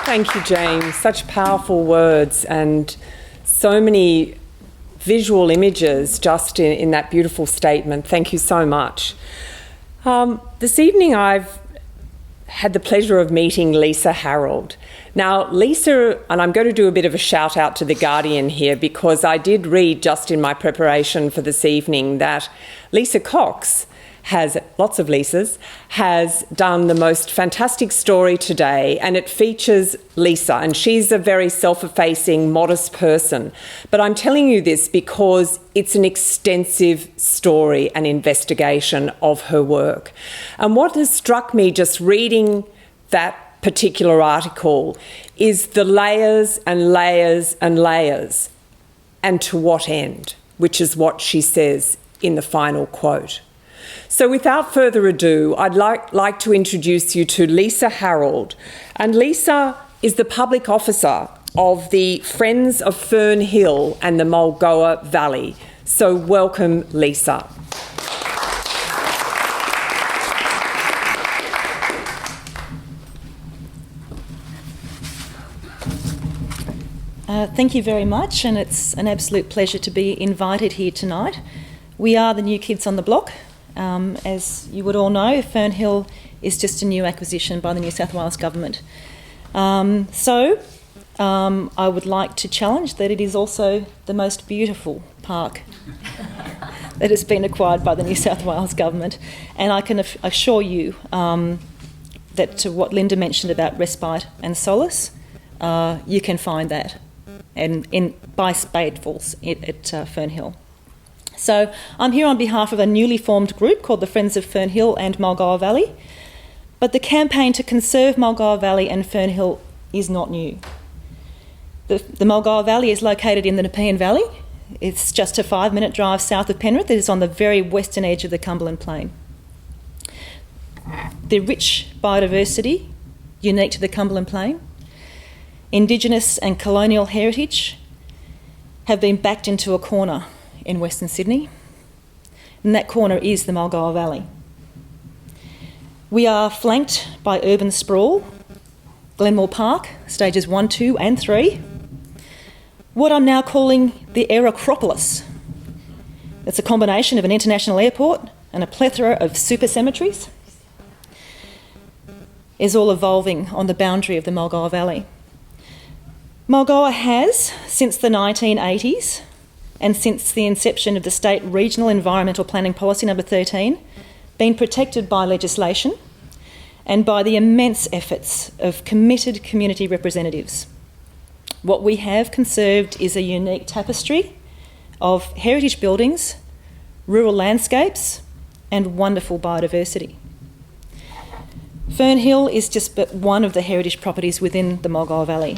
[SPEAKER 1] Thank you, Jane. Such powerful words and so many visual images just in that beautiful statement. Thank you so much. This evening I've had the pleasure of meeting Lisa Harold. Now, Lisa, and I'm going to do a bit of a shout out to The Guardian here because I did read just in my preparation for this evening that Lisa Cox has, lots of Lisas, has done the most fantastic story today, and it features Lisa, and she's a very self-effacing, modest person. But I'm telling you this because it's an extensive story and investigation of her work. And what has struck me just reading that particular article is the layers and layers and layers, and to what end, which is what she says in the final quote. So without further ado, I'd like to introduce you to Lisa Harold. And Lisa is the public officer of the Friends of Fernhill and the Mulgoa Valley. So welcome, Lisa.
[SPEAKER 7] Thank you very much, and it's an absolute pleasure to be invited here tonight. We are the new kids on the block. As you would all know, Fernhill is just a new acquisition by the New South Wales Government. I would like to challenge that it is also the most beautiful park that has been acquired by the New South Wales Government. And I can assure you that to what Linda mentioned about respite and solace, you can find that by spadefuls at Fernhill. So I'm here on behalf of a newly formed group called the Friends of Fernhill and Mulgoa Valley. But the campaign to conserve Mulgoa Valley and Fernhill is not new. The Mulgoa Valley is located in the Nepean Valley. It's just a 5-minute drive south of Penrith. It is on the very western edge of the Cumberland Plain. The rich biodiversity unique to the Cumberland Plain, Indigenous and colonial heritage have been backed into a corner in Western Sydney, and that corner is the Mulgoa Valley. We are flanked by urban sprawl, Glenmore Park, stages 1, 2 and 3, what I'm now calling the Aerocropolis. It's a combination of an international airport and a plethora of super cemeteries, is all evolving on the boundary of the Mulgoa Valley. Mulgoa has, since the 1980s, and since the inception of the State Regional Environmental Planning Policy number 13, been protected by legislation and by the immense efforts of committed community representatives. What we have conserved is a unique tapestry of heritage buildings, rural landscapes, and wonderful biodiversity. Fernhill is just but one of the heritage properties within the Mulgoa Valley,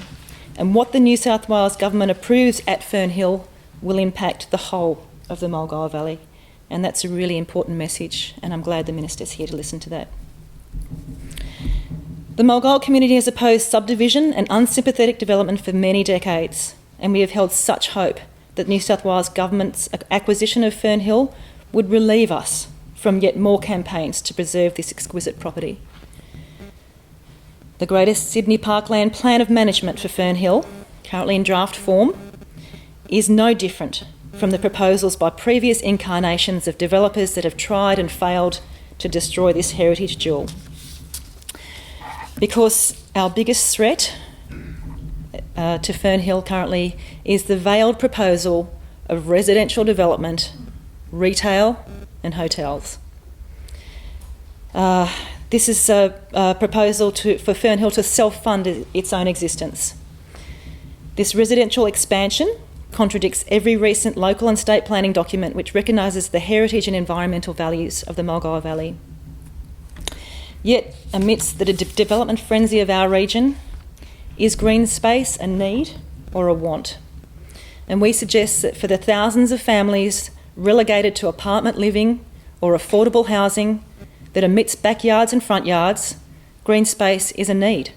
[SPEAKER 7] and what the New South Wales Government approves at Fernhill will impact the whole of the Mulgoa Valley, and that's a really important message, and I'm glad the Minister's here to listen to that. The Mulgoa community has opposed subdivision and unsympathetic development for many decades, and we have held such hope that New South Wales Government's acquisition of Fernhill would relieve us from yet more campaigns to preserve this exquisite property. The Greater Sydney Parkland Plan of Management for Fernhill, currently in draft form, is no different from the proposals by previous incarnations of developers that have tried and failed to destroy this heritage jewel. Because our biggest threat to Fernhill currently is the veiled proposal of residential development, retail and hotels. This is a proposal for Fernhill to self-fund its own existence. This residential expansion contradicts every recent local and state planning document which recognises the heritage and environmental values of the Mulgoa Valley. Yet, amidst the development frenzy of our region, is green space a need or a want? And we suggest that for the thousands of families relegated to apartment living or affordable housing that omits backyards and front yards, green space is a need.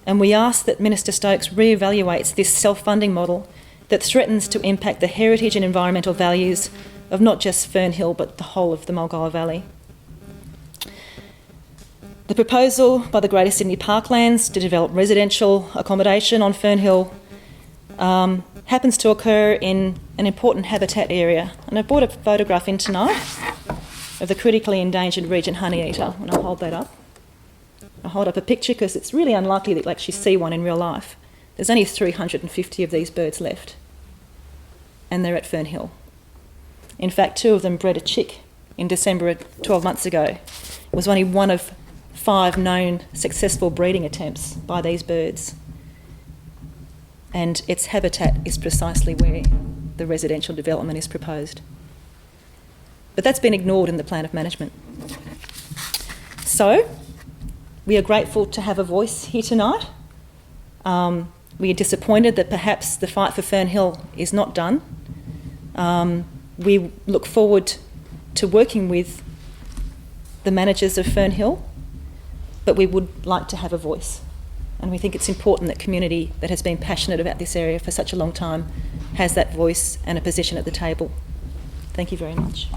[SPEAKER 7] And we ask that Minister Stokes re-evaluates this self-funding model that threatens to impact the heritage and environmental values of not just Fernhill but the whole of the Mulgoa Valley. The proposal by the Greater Sydney Parklands to develop residential accommodation on Fernhill happens to occur in an important habitat area. And I brought a photograph in tonight of the critically endangered Regent honeyeater, and I'll hold that up. I'll hold up a picture because it's really unlikely that you'll actually see one in real life. There's only 350 of these birds left, and they're at Fernhill. In fact, 2 of them bred a chick in December 12 months ago. It was only one of 5 known successful breeding attempts by these birds. And its habitat is precisely where the residential development is proposed. But that's been ignored in the plan of management. So, we are grateful to have a voice here tonight. We are disappointed that perhaps the fight for Fernhill is not done. We look forward to working with the managers of Fernhill, but we would like to have a voice. And we think it's important that community that has been passionate about this area for such a long time has that voice and a position at the table. Thank you very much.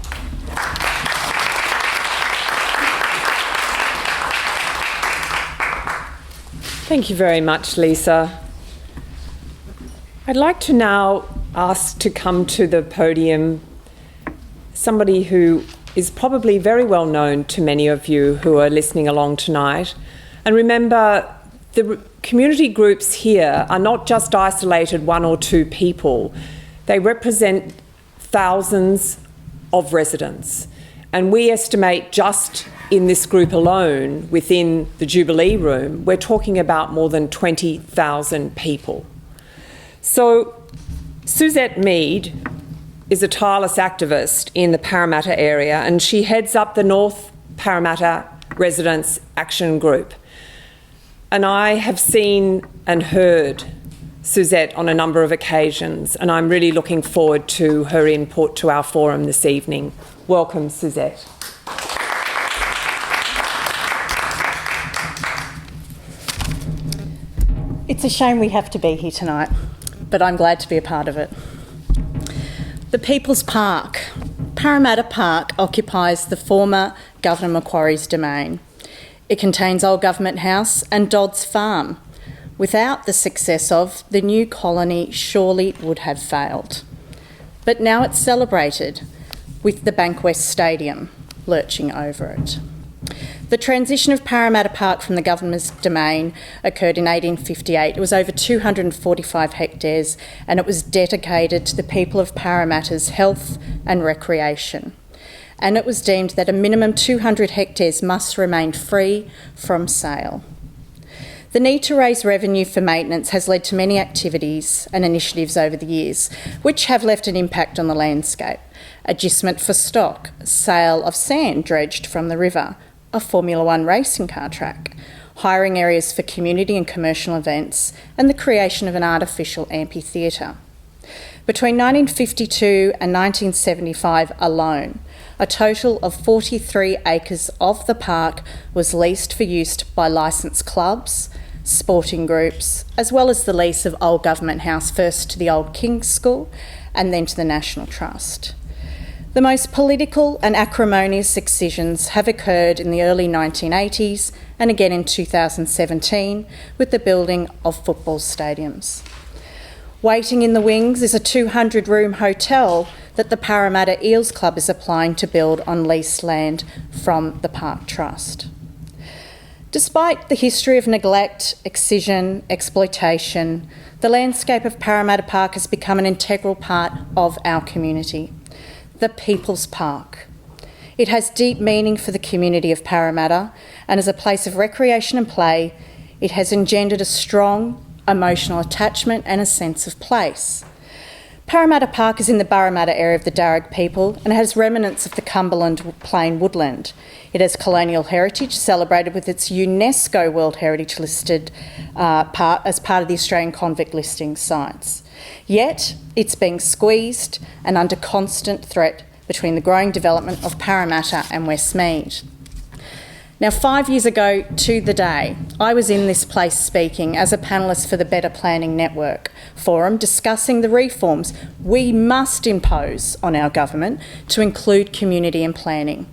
[SPEAKER 1] Thank you very much, Lisa. I'd like to now ask to come to the podium somebody who is probably very well known to many of you who are listening along tonight. And remember, the community groups here are not just isolated one or two people. They represent thousands of residents. And we estimate just in this group alone, within the Jubilee Room, we're talking about more than 20,000 people. So Suzette Mead is a tireless activist in the Parramatta area, and she heads up the North Parramatta Residents Action Group. And I have seen and heard Suzette on a number of occasions, and I'm really looking forward to her input to our forum this evening. Welcome, Suzette.
[SPEAKER 8] It's a shame we have to be here tonight, but I'm glad to be a part of it. The People's Park. Parramatta Park occupies the former Governor Macquarie's domain. It contains Old Government House and Dodd's Farm. Without the success of, the new colony surely would have failed. But now it's celebrated with the Bankwest Stadium lurching over it. The transition of Parramatta Park from the Governor's domain occurred in 1858. It was over 245 hectares and it was dedicated to the people of Parramatta's health and recreation. And it was deemed that a minimum 200 hectares must remain free from sale. The need to raise revenue for maintenance has led to many activities and initiatives over the years, which have left an impact on the landscape. Agistment for stock, sale of sand dredged from the river, a Formula One racing car track, hiring areas for community and commercial events, and the creation of an artificial amphitheatre. Between 1952 and 1975 alone, a total of 43 acres of the park was leased for use by licensed clubs, sporting groups, as well as the lease of Old Government House, first to the Old King's School and then to the National Trust. The most political and acrimonious excisions have occurred in the early 1980s and again in 2017 with the building of football stadiums. Waiting in the wings is a 200-room hotel that the Parramatta Eels Club is applying to build on leased land from the Park Trust. Despite the history of neglect, excision, exploitation, the landscape of Parramatta Park has become an integral part of our community. The People's Park. It has deep meaning for the community of Parramatta, and as a place of recreation and play, it has engendered a strong emotional attachment and a sense of place. Parramatta Park is in the Parramatta area of the Darug people and has remnants of the Cumberland Plain woodland. It has colonial heritage celebrated with its UNESCO World Heritage listed as part of the Australian Convict Listing sites. Yet, it's being squeezed and under constant threat between the growing development of Parramatta and Westmead. Now, 5 years ago to the day, I was in this place speaking as a panellist for the Better Planning Network forum discussing the reforms we must impose on our government to include community and planning.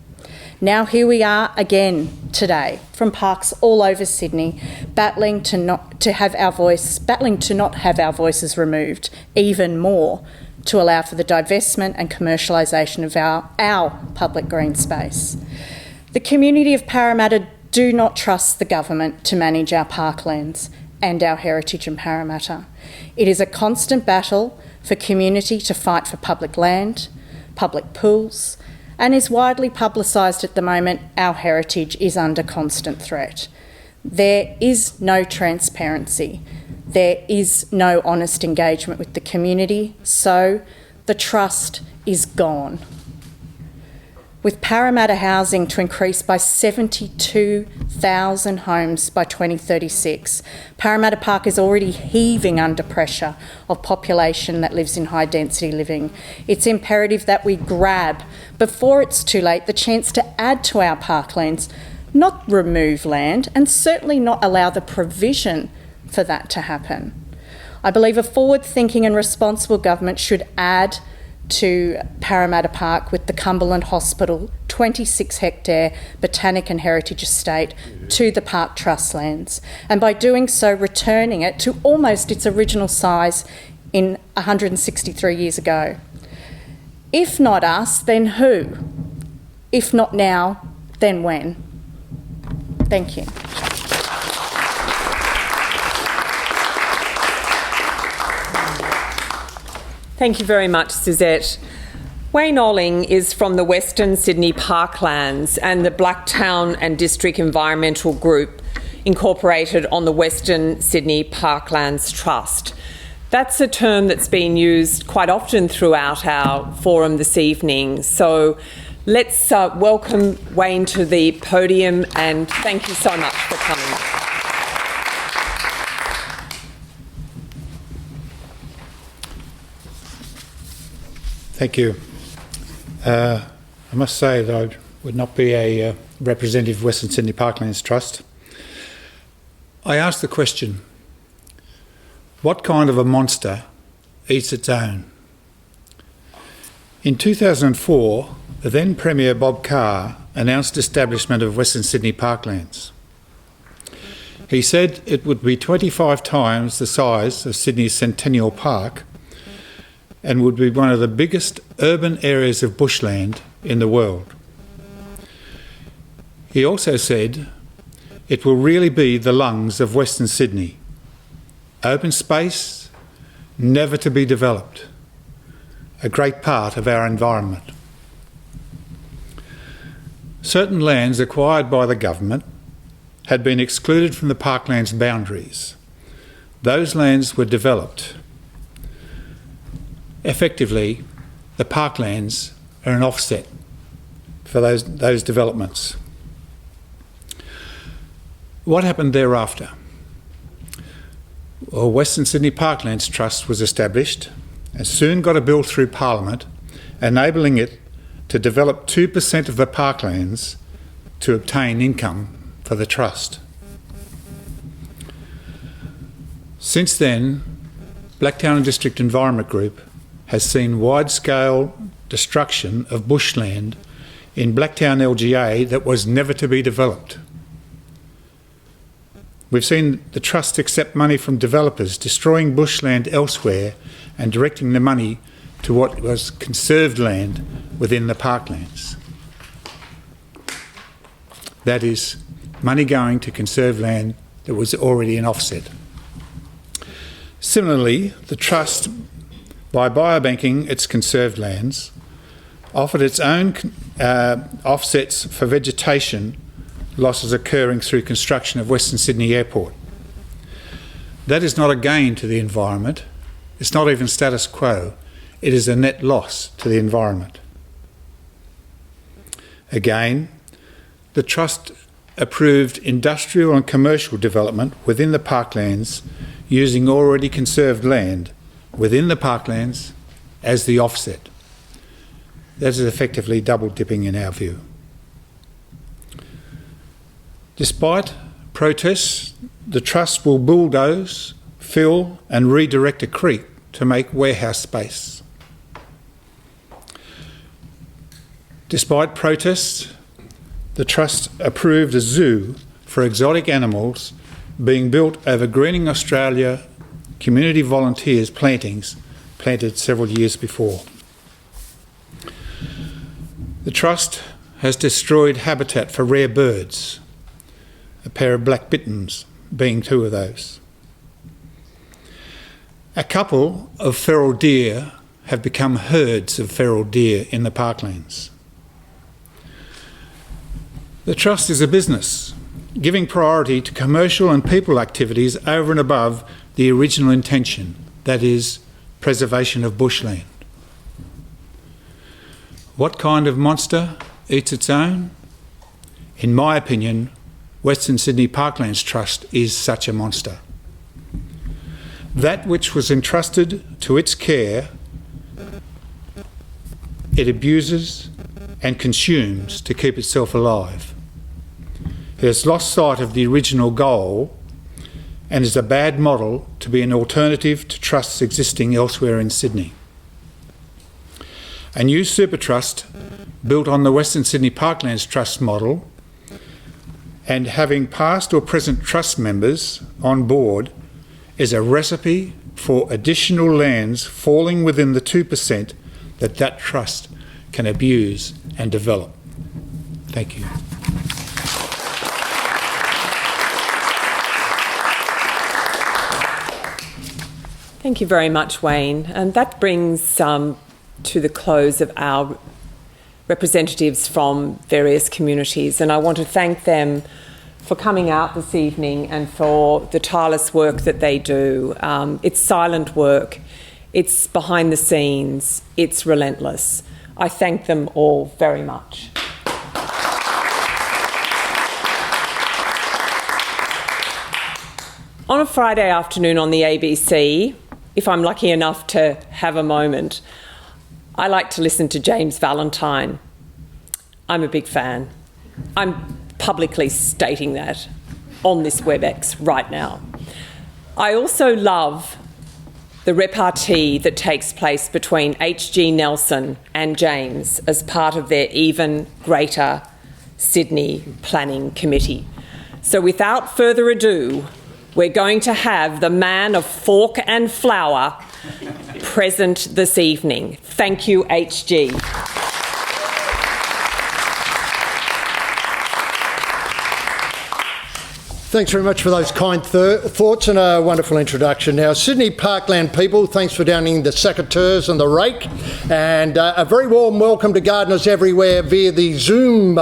[SPEAKER 8] Now here we are again today from parks all over Sydney, battling to not have our voices removed even more to allow for the divestment and commercialisation of our public green space. The community of Parramatta do not trust the government to manage our parklands and our heritage in Parramatta. It is a constant battle for community to fight for public land, public pools, and is widely publicised at the moment. Our heritage is under constant threat. There is no transparency. There is no honest engagement with the community, so the trust is gone. With Parramatta housing to increase by 72,000 homes by 2036, Parramatta Park is already heaving under pressure of population that lives in high density living. It's imperative that we grab, before it's too late, the chance to add to our parklands, not remove land, and certainly not allow the provision for that to happen. I believe a forward-thinking and responsible government should add to Parramatta Park with the Cumberland Hospital 26-hectare botanic and heritage estate to the Park Trust lands, and by doing so returning it to almost its original size in 163 years ago. If not us, then who? If not now, then when? Thank you.
[SPEAKER 1] Thank you very much, Suzette. Wayne Olling is from the Western Sydney Parklands and the Blacktown and District Environmental Group incorporated on the Western Sydney Parklands Trust. That's a term that's been used quite often throughout our forum this evening. So let's welcome Wayne to the podium, and thank you so much for coming.
[SPEAKER 9] Thank you. I must say that I would not be a representative of Western Sydney Parklands Trust. I asked the question, what kind of a monster eats its own? In 2004, the then Premier Bob Carr announced establishment of Western Sydney Parklands. He said it would be 25 times the size of Sydney's Centennial Park and would be one of the biggest urban areas of bushland in the world. He also said it will really be the lungs of Western Sydney. Open space, never to be developed. A great part of our environment. Certain lands acquired by the government had been excluded from the parklands boundaries. Those lands were developed. Effectively, the parklands are an offset for those developments. What happened thereafter? Well, Western Sydney Parklands Trust was established and soon got a bill through Parliament enabling it to develop 2% of the parklands to obtain income for the Trust. Since then, Blacktown and District Environment Group has seen wide-scale destruction of bushland in Blacktown LGA that was never to be developed. We've seen the Trust accept money from developers, destroying bushland elsewhere and directing the money to what was conserved land within the parklands. That is, money going to conserve land that was already an offset. Similarly, the Trust, by biobanking its conserved lands, offered its own offsets for vegetation losses occurring through construction of Western Sydney Airport. That is not a gain to the environment. It's not even status quo. It is a net loss to the environment. Again, the Trust approved industrial and commercial development within the parklands using already conserved land within the parklands as the offset. That is effectively double dipping in our view. Despite protests, the Trust will bulldoze, fill and redirect a creek to make warehouse space. Despite protests, the Trust approved a zoo for exotic animals being built over Greening Australia community volunteers' plantings planted several years before. The Trust has destroyed habitat for rare birds, a pair of black bitterns being two of those. A couple of feral deer have become herds of feral deer in the parklands. The Trust is a business, giving priority to commercial and people activities over and above the original intention, that is, preservation of bushland. What kind of monster eats its own? In my opinion, Western Sydney Parklands Trust is such a monster. That which was entrusted to its care, it abuses and consumes to keep itself alive. It has lost sight of the original goal and is a bad model to be an alternative to trusts existing elsewhere in Sydney. A new super trust built on the Western Sydney Parklands Trust model and having past or present trust members on board is a recipe for additional lands falling within the 2% that trust can abuse and develop. Thank you.
[SPEAKER 1] Thank you very much, Wayne. And that brings to the close of our representatives from various communities. And I want to thank them for coming out this evening and for the tireless work that they do. It's silent work. It's behind the scenes. It's relentless. I thank them all very much. On a Friday afternoon on the ABC, if I'm lucky enough to have a moment, I like to listen to James Valentine. I'm a big fan. I'm publicly stating that on this WebEx right now. I also love the repartee that takes place between H.G. Nelson and James as part of their even Greater Sydney Planning Committee. So without further ado, we're going to have the man of fork and flower present this evening. Thank you, HG.
[SPEAKER 10] Thanks very much for those kind thoughts and a wonderful introduction. Now, Sydney Parkland people, thanks for downing the secateurs and the rake, and a very warm welcome to gardeners everywhere via the Zoom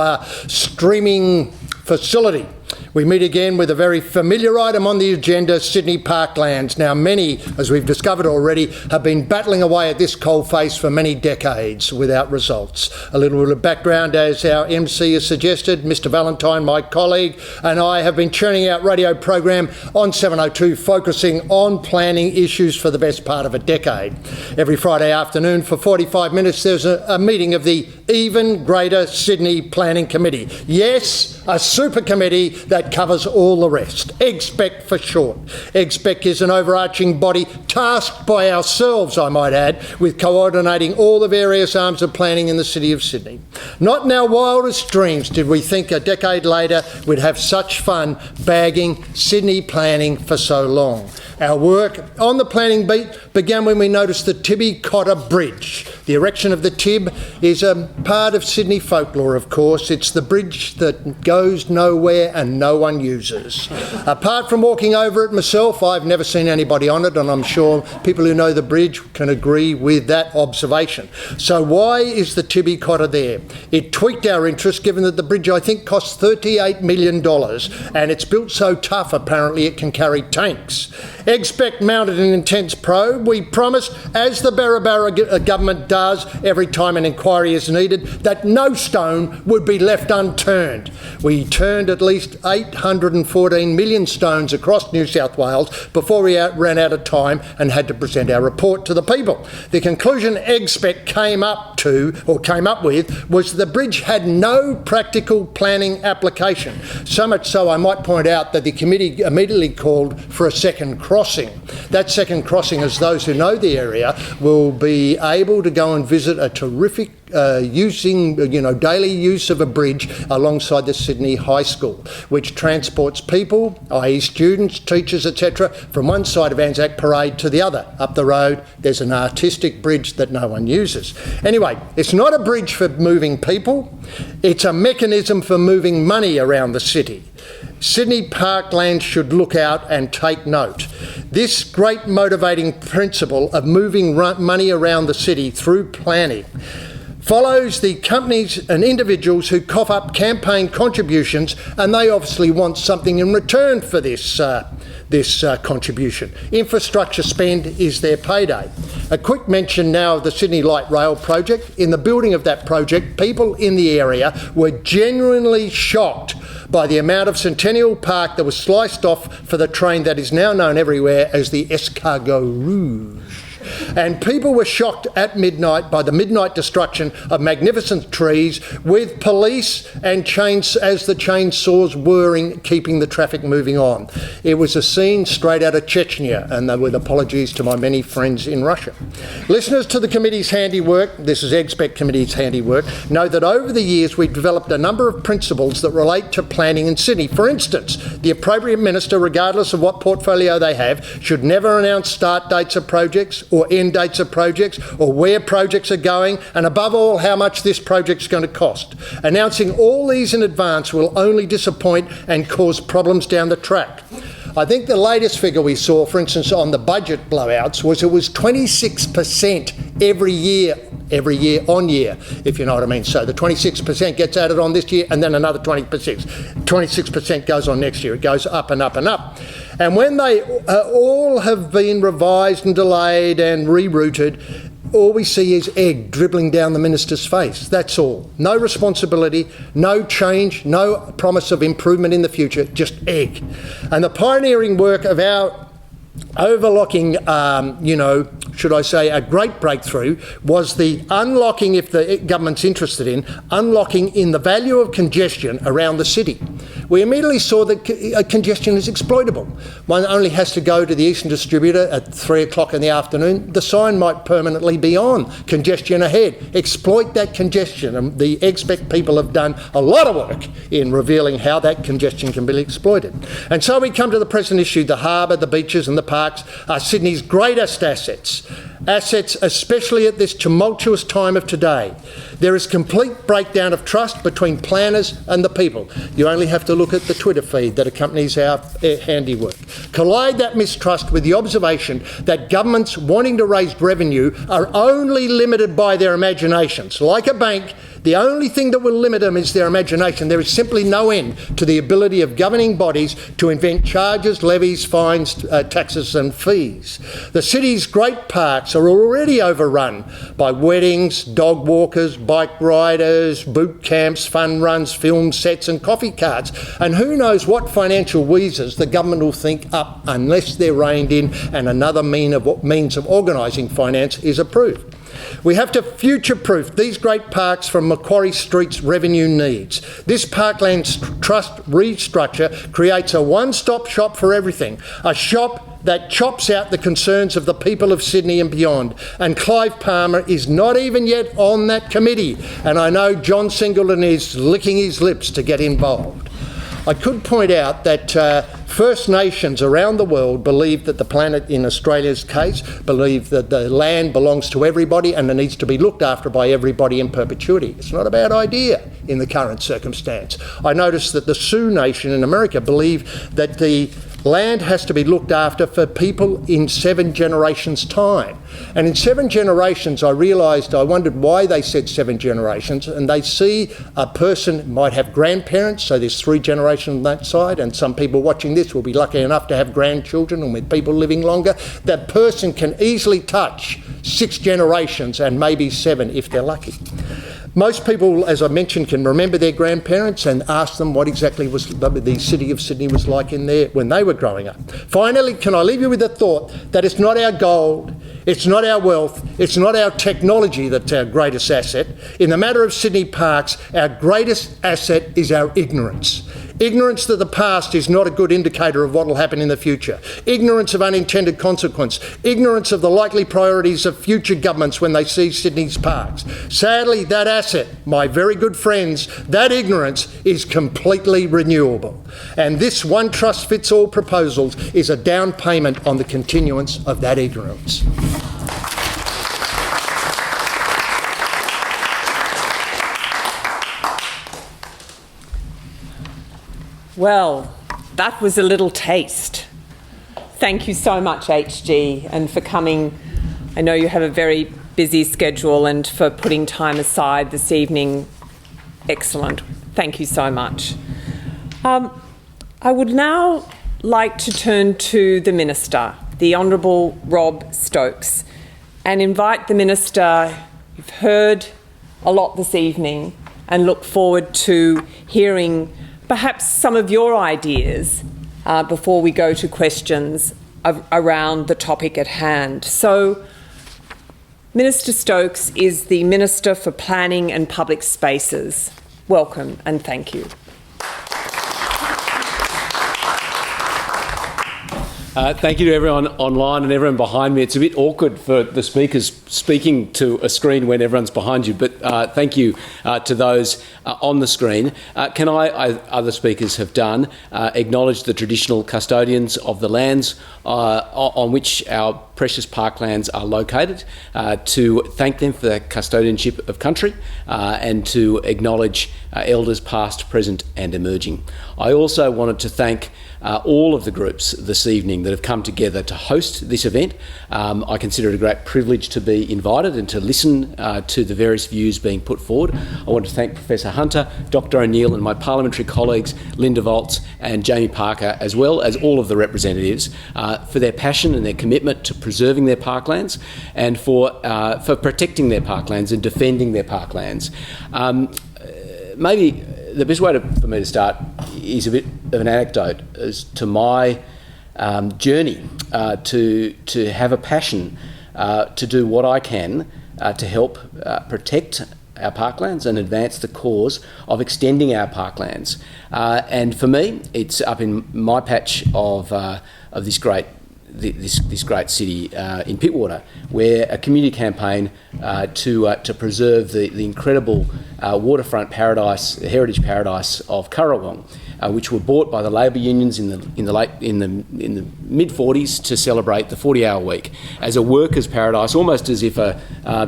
[SPEAKER 10] streaming facility. We meet again with a very familiar item on the agenda, Sydney Parklands. Now, many, as we've discovered already, have been battling away at this coalface for many decades without results. A little bit of background, as our MC has suggested, Mr. Valentine, my colleague, and I have been churning out radio program on 702 focusing on planning issues for the best part of a decade. Every Friday afternoon for 45 minutes there's a meeting of the Even Greater Sydney Planning Committee. Yes, a super committee that covers all the rest. EGSPEC for short. EGSPEC is an overarching body tasked by ourselves, I might add, with coordinating all the various arms of planning in the City of Sydney. Not in our wildest dreams did we think a decade later we'd have such fun bagging Sydney planning for so long. Our work on the planning beat began when we noticed the Tibby Cotter Bridge. The erection of the Tib is a part of Sydney folklore, of course. It's the bridge that goes nowhere and no one uses. Apart from walking over it myself, I've never seen anybody on it, and I'm sure people who know the bridge can agree with that observation. So why is the Tibby Cotter there? It tweaked our interest, given that the bridge, I think, costs $38 million, and it's built so tough, apparently, it can carry tanks. EGSPEC mounted an intense probe. We promised, as the Parramatta government does every time an inquiry is needed, that no stone would be left unturned. We turned at least 814 million stones across New South Wales before we ran out of time and had to present our report to the people. The conclusion EGSPEC came up with was the bridge had no practical planning application. So much so, I might point out that the committee immediately called for a second crossing. That second crossing, as those who know the area will be able to go and visit a terrific daily use of a bridge alongside the Sydney High School, which transports people, i.e. students, teachers, etc., from one side of Anzac Parade to the other. Up the road, there's an artistic bridge that no one uses. Anyway, it's not a bridge for moving people, it's a mechanism for moving money around the city. Sydney Parklands should look out and take note. This great motivating principle of moving money around the city through planning follows the companies and individuals who cough up campaign contributions, and they obviously want something in return for this contribution. Infrastructure spend is their payday. A quick mention now of the Sydney Light Rail project. In the building of that project, people in the area were genuinely shocked by the amount of Centennial Park that was sliced off for the train that is now known everywhere as the Escargot Rouge. And people were shocked at midnight by the midnight destruction of magnificent trees, with police and as the chainsaws whirring, keeping the traffic moving on. It was a scene straight out of Chechnya, and with apologies to my many friends in Russia. Listeners to the committee's handiwork, this is EGSPEC committee's handiwork, know that over the years we've developed a number of principles that relate to planning in Sydney. For instance, the appropriate minister, regardless of what portfolio they have, should never announce start dates of projects or end end dates of projects or where projects are going, and above all, how much this project's going to cost. Announcing all these in advance will only disappoint and cause problems down the track. I think the latest figure we saw, for instance, on the budget blowouts, was it was 26% every year on year, if you know what I mean. So the 26% gets added on this year and then another 26% goes on next year. It goes up and up and up. And when they all have been revised and delayed and rerouted, all we see is egg dribbling down the minister's face. That's all. No responsibility, no change, no promise of improvement in the future, just egg. And the pioneering work of our overlocking, should I say, a great breakthrough was the unlocking, if the government's interested in, unlocking in the value of congestion around the city. We immediately saw that congestion is exploitable. One only has to go to the Eastern Distributor at 3 o'clock in the afternoon. The sign might permanently be on, congestion ahead. Exploit that congestion. And the expect people have done a lot of work in revealing how that congestion can be exploited. And so we come to the present issue. The harbour, the beaches and the parks are Sydney's greatest assets. Assets especially at this tumultuous time of today. There is complete breakdown of trust between planners and the people. You only have to look at the Twitter feed that accompanies our handiwork. Collide that mistrust with the observation that governments wanting to raise revenue are only limited by their imaginations. Like a bank, the only thing that will limit them is their imagination. There is simply no end to the ability of governing bodies to invent charges, levies, fines, taxes and fees. The city's great parks are already overrun by weddings, dog walkers, bike riders, boot camps, fun runs, film sets and coffee carts. And who knows what financial wheezers the government will think up unless they're reined in and another means of organising finance is approved. We have to future-proof these great parks from Macquarie Street's revenue needs. This Parklands Trust restructure creates a one-stop shop for everything, a shop that chops out the concerns of the people of Sydney and beyond. And Clive Palmer is not even yet on that committee, and I know John Singleton is licking his lips to get involved. I could point out that First Nations around the world believe that the planet, in Australia's case, believe that the land belongs to everybody and it needs to be looked after by everybody in perpetuity. It's not a bad idea in the current circumstance. I noticed that the Sioux Nation in America believe that the land has to be looked after for people in 7 generations' time. And in 7 generations, I wondered why they said 7 generations, and they see a person might have grandparents, so there's 3 generations on that side, and some people watching this will be lucky enough to have grandchildren, and with people living longer, that person can easily touch 6 generations and maybe 7 if they're lucky. Most people, as I mentioned, can remember their grandparents and ask them what exactly was the city of Sydney was like when they were growing up. Finally, can I leave you with the thought that it's not our gold, it's not our wealth, it's not our technology that's our greatest asset. In the matter of Sydney parks, our greatest asset is our ignorance. Ignorance that the past is not a good indicator of what will happen in the future. Ignorance of unintended consequence. Ignorance of the likely priorities of future governments when they see Sydney's parks. Sadly, that asset, my very good friends, that ignorance is completely renewable. And this one trust fits all proposals is a down payment on the continuance of that ignorance.
[SPEAKER 1] Well, that was a little taste. Thank you so much, HG, and for coming. I know you have a very busy schedule and for putting time aside this evening. Excellent. Thank you so much. I would now like to turn to the Minister, the Honourable Rob Stokes, and invite the Minister. You've heard a lot this evening and look forward to hearing perhaps some of your ideas before we go to questions around the topic at hand. So, Minister Stokes is the Minister for Planning and Public Spaces. Welcome and thank you.
[SPEAKER 11] Thank you to everyone online and everyone behind me. It's a bit awkward for the speakers speaking to a screen when everyone's behind you, but thank you to those on the screen. Can I, other speakers have done, acknowledge the traditional custodians of the lands on which our precious parklands are located, to thank them for their custodianship of country, and to acknowledge elders past, present and emerging. I also wanted to thank all of the groups this evening that have come together to host this event. I consider it a great privilege to be invited and to listen to the various views being put forward. I want to thank Professor Hunter, Dr O'Neill and my parliamentary colleagues Linda Volz and Jamie Parker, as well as all of the representatives, for their passion and their commitment to preserving their parklands and for protecting their parklands and defending their parklands. Maybe the best way for me to start is a bit of an anecdote as to my journey to have a passion to do what I can to help protect our parklands and advance the cause of extending our parklands. And for me, it's up in my patch of this great city in Pittwater, where a community campaign to preserve the incredible waterfront paradise, the heritage paradise of Currawong, which were bought by the labour unions in the mid 40s to celebrate the 40-hour week as a workers' paradise, almost as if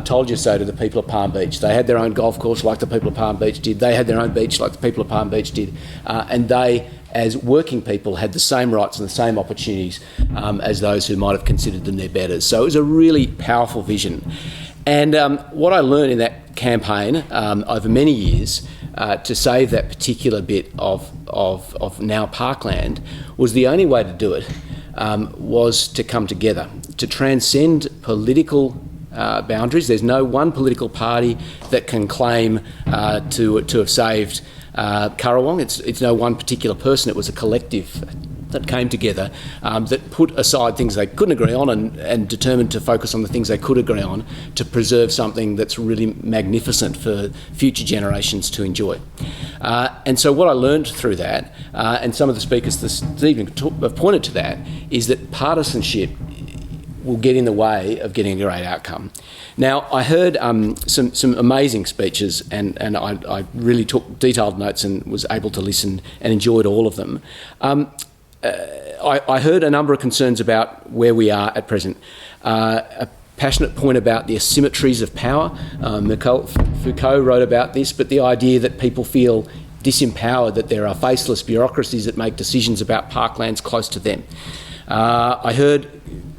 [SPEAKER 11] told you so to the people of Palm Beach. They had their own golf course like the people of Palm Beach did. They had their own beach like the people of Palm Beach did, and they, as working people, had the same rights and the same opportunities as those who might have considered them their betters. So it was a really powerful vision. And what I learned in that campaign over many years to save that particular bit of now parkland was the only way to do it was to come together, to transcend political boundaries. There's no one political party that can claim to have saved Currawong. It's no one particular person. It was a collective that came together that put aside things they couldn't agree on and determined to focus on the things they could agree on to preserve something that's really magnificent for future generations to enjoy. And so what I learned through that, and some of the speakers this evening have pointed to that, is that partisanship will get in the way of getting a great outcome. Now, I heard some amazing speeches, and I really took detailed notes and was able to listen and enjoyed all of them. I heard a number of concerns about where we are at present. A passionate point about the asymmetries of power. Foucault wrote about this, but the idea that people feel disempowered, that there are faceless bureaucracies that make decisions about parklands close to them. I heard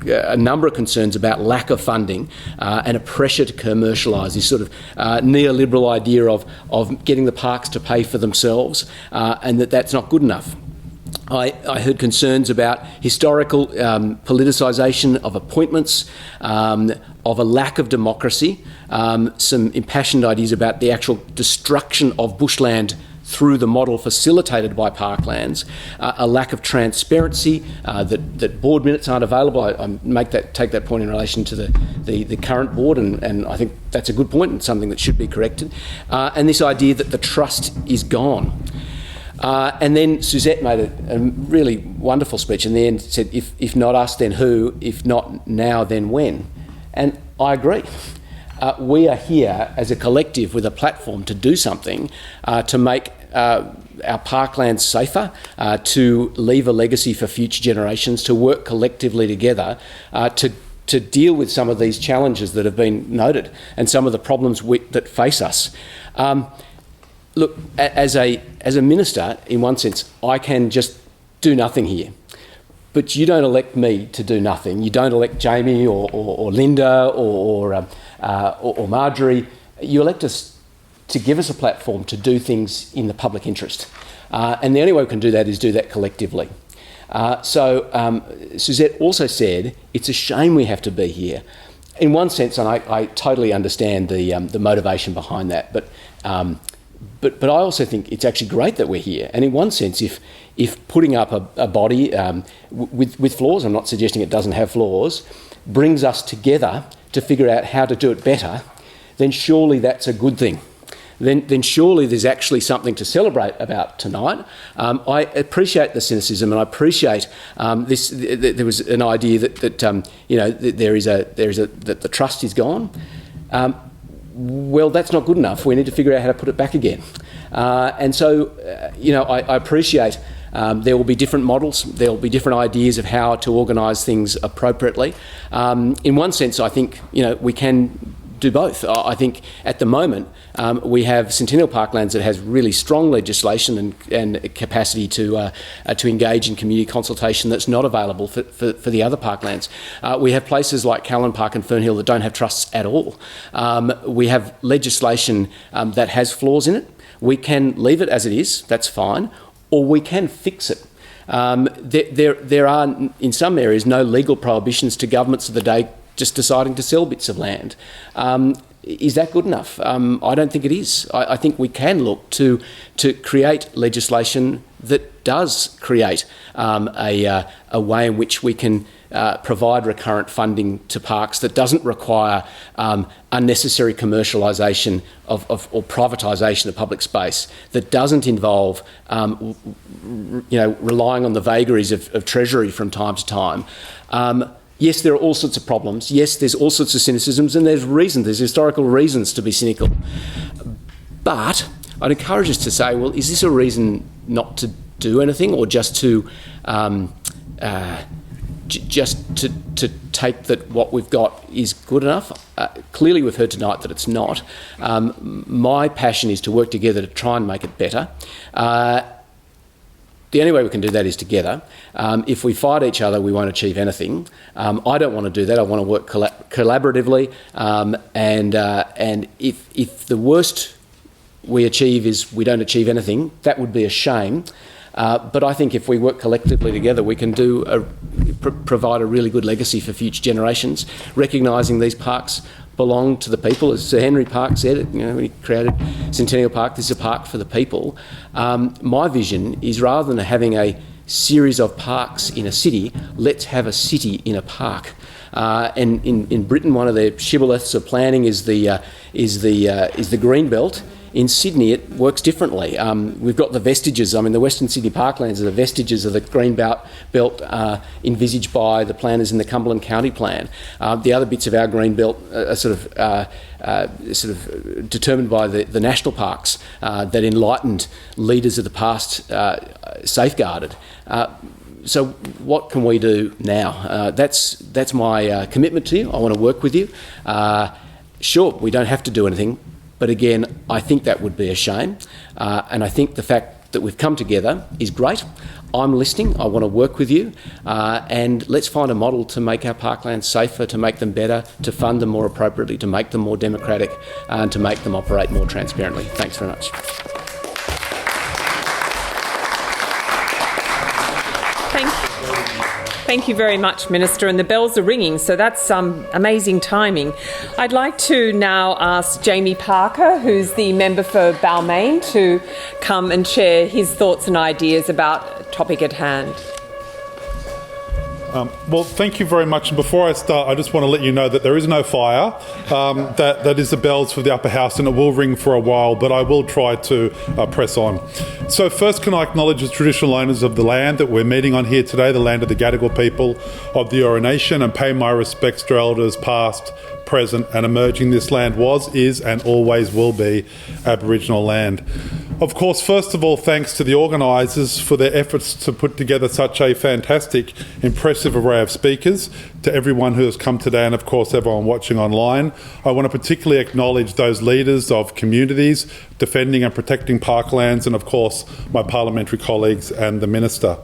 [SPEAKER 11] a number of concerns about lack of funding and a pressure to commercialise, this sort of neoliberal idea of getting the parks to pay for themselves, and that's not good enough. I heard concerns about historical politicisation of appointments, of a lack of democracy, some impassioned ideas about the actual destruction of bushland through the model facilitated by parklands, a lack of transparency, that board minutes aren't available. I take that point in relation to the current board, and I think that's a good point and something that should be corrected. And this idea that the trust is gone. And then Suzette made a really wonderful speech in the end, said, if not us, then who? If not now, then when? And I agree. We are here as a collective with a platform to do something to make our parklands safer, to leave a legacy for future generations, to work collectively together to deal with some of these challenges that have been noted and some of the problems that face us. Look, as a minister, in one sense, I can just do nothing here. But you don't elect me to do nothing. You don't elect Jamie or Linda or Marjorie. You elect us to give us a platform to do things in the public interest. And the only way we can do that is do that collectively. So Suzette also said, it's a shame we have to be here. In one sense, and I totally understand the motivation behind that, but I also think it's actually great that we're here. And in one sense, if putting up a body with flaws, I'm not suggesting it doesn't have flaws, brings us together to figure out how to do it better, then surely that's a good thing. then surely there's actually something to celebrate about tonight. I appreciate the cynicism, and I appreciate this. There was an idea that the trust is gone. Well, that's not good enough. We need to figure out how to put it back again. And so, I appreciate there will be different models. There will be different ideas of how to organise things appropriately. In one sense, I think we can do both. I think at the moment we have Centennial Parklands that has really strong legislation and capacity to engage in community consultation that's not available for the other parklands. We have places like Callan Park and Fernhill that don't have trusts at all. We have legislation that has flaws in it. We can leave it as it is, that's fine, or we can fix it. There are, in some areas, no legal prohibitions to governments of the day just deciding to sell bits of land. Is that good enough? I don't think it is. I think we can look to create legislation that does create a way in which we can provide recurrent funding to parks that doesn't require unnecessary commercialisation or privatisation of public space, that doesn't involve relying on the vagaries of Treasury from time to time. Yes, there are all sorts of problems. Yes, there's all sorts of cynicisms, and there's historical reasons to be cynical. But I'd encourage us to say, well, is this a reason not to do anything, or just to take that what we've got is good enough? Clearly, we've heard tonight that it's not. My passion is to work together to try and make it better. The only way we can do that is together. If we fight each other, we won't achieve anything. I don't want to do that. I want to work collaboratively. And if the worst we achieve is we don't achieve anything, that would be a shame. But I think if we work collectively together, we can provide a really good legacy for future generations, recognising these parks belong to the people. As Sir Henry Park said, when he created Centennial Park, this is a park for the people. My vision is, rather than having a series of parks in a city, let's have a city in a park. And in Britain, one of the shibboleths of planning is the green belt. In Sydney, it works differently. We've got the vestiges. The Western Sydney Parklands are the vestiges of the green belt envisaged by the planners in the Cumberland County Plan. The other bits of our green belt are sort of determined by the national parks that enlightened leaders of the past safeguarded. So what can we do now? That's my commitment to you. I want to work with you. Sure, we don't have to do anything. But again, I think that would be a shame. And I think the fact that we've come together is great. I'm listening. I want to work with you. And let's find a model to make our parklands safer, to make them better, to fund them more appropriately, to make them more democratic, and to make them operate more transparently. Thanks very much.
[SPEAKER 1] Thank you very much, Minister. And the bells are ringing, so that's amazing timing. I'd like to now ask Jamie Parker, who's the member for Balmain, to come and share his thoughts and ideas about the topic at hand.
[SPEAKER 12] Well, thank you very much. And before I start, I just want to let you know that there is no fire. That is the bells for the upper house, and it will ring for a while, but I will try to press on. So first, can I acknowledge the traditional owners of the land that we're meeting on here today, the land of the Gadigal people of the Eora Nation, and pay my respects to elders past, present and emerging. This land was, is and always will be Aboriginal land. Of course, first of all, thanks to the organisers for their efforts to put together such a fantastic, impressive array of speakers. To everyone who has come today, and of course everyone watching online, I want to particularly acknowledge those leaders of communities defending and protecting parklands, and of course my parliamentary colleagues and the Minister.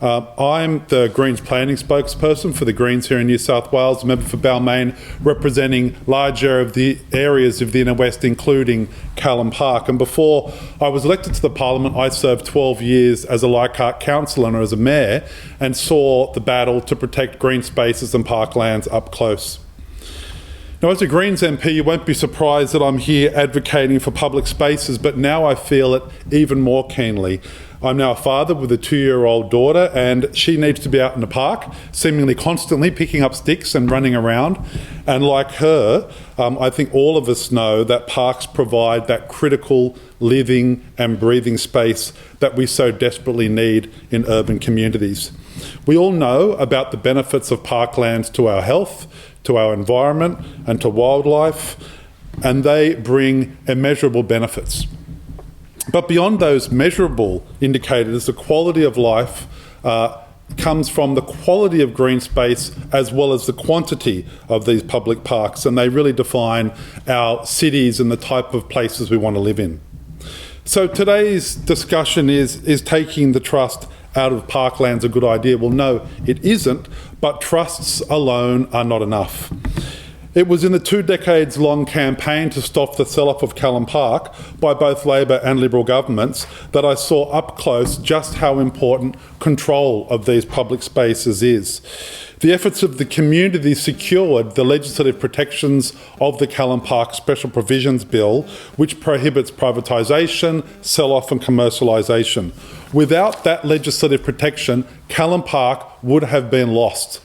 [SPEAKER 12] I'm the Greens planning spokesperson for the Greens here in New South Wales, a member for Balmain, representing large areas of the inner west, including Callan Park. And before I was elected to the Parliament, I served 12 years as a Leichhardt councillor and as a mayor, and saw the battle to protect green spaces and parklands up close. Now, as a Greens MP, you won't be surprised that I'm here advocating for public spaces, but now I feel it even more keenly. I'm now a father with a 2-year-old daughter, and she needs to be out in the park, seemingly constantly picking up sticks and running around. And like her, I think all of us know that parks provide that critical living and breathing space that we so desperately need in urban communities. We all know about the benefits of parklands to our health, to our environment and to wildlife, and they bring immeasurable benefits. But beyond those measurable indicators, the quality of life comes from the quality of green space as well as the quantity of these public parks, and they really define our cities and the type of places we want to live in. So today's discussion is taking the trust out of parklands a good idea? Well, no, it isn't, but trusts alone are not enough. It was in the 2 decades-long campaign to stop the sell-off of Callan Park by both Labor and Liberal governments that I saw up close just how important control of these public spaces is. The efforts of the community secured the legislative protections of the Callan Park Special Provisions Bill, which prohibits privatisation, sell-off and commercialisation. Without that legislative protection, Callan Park would have been lost.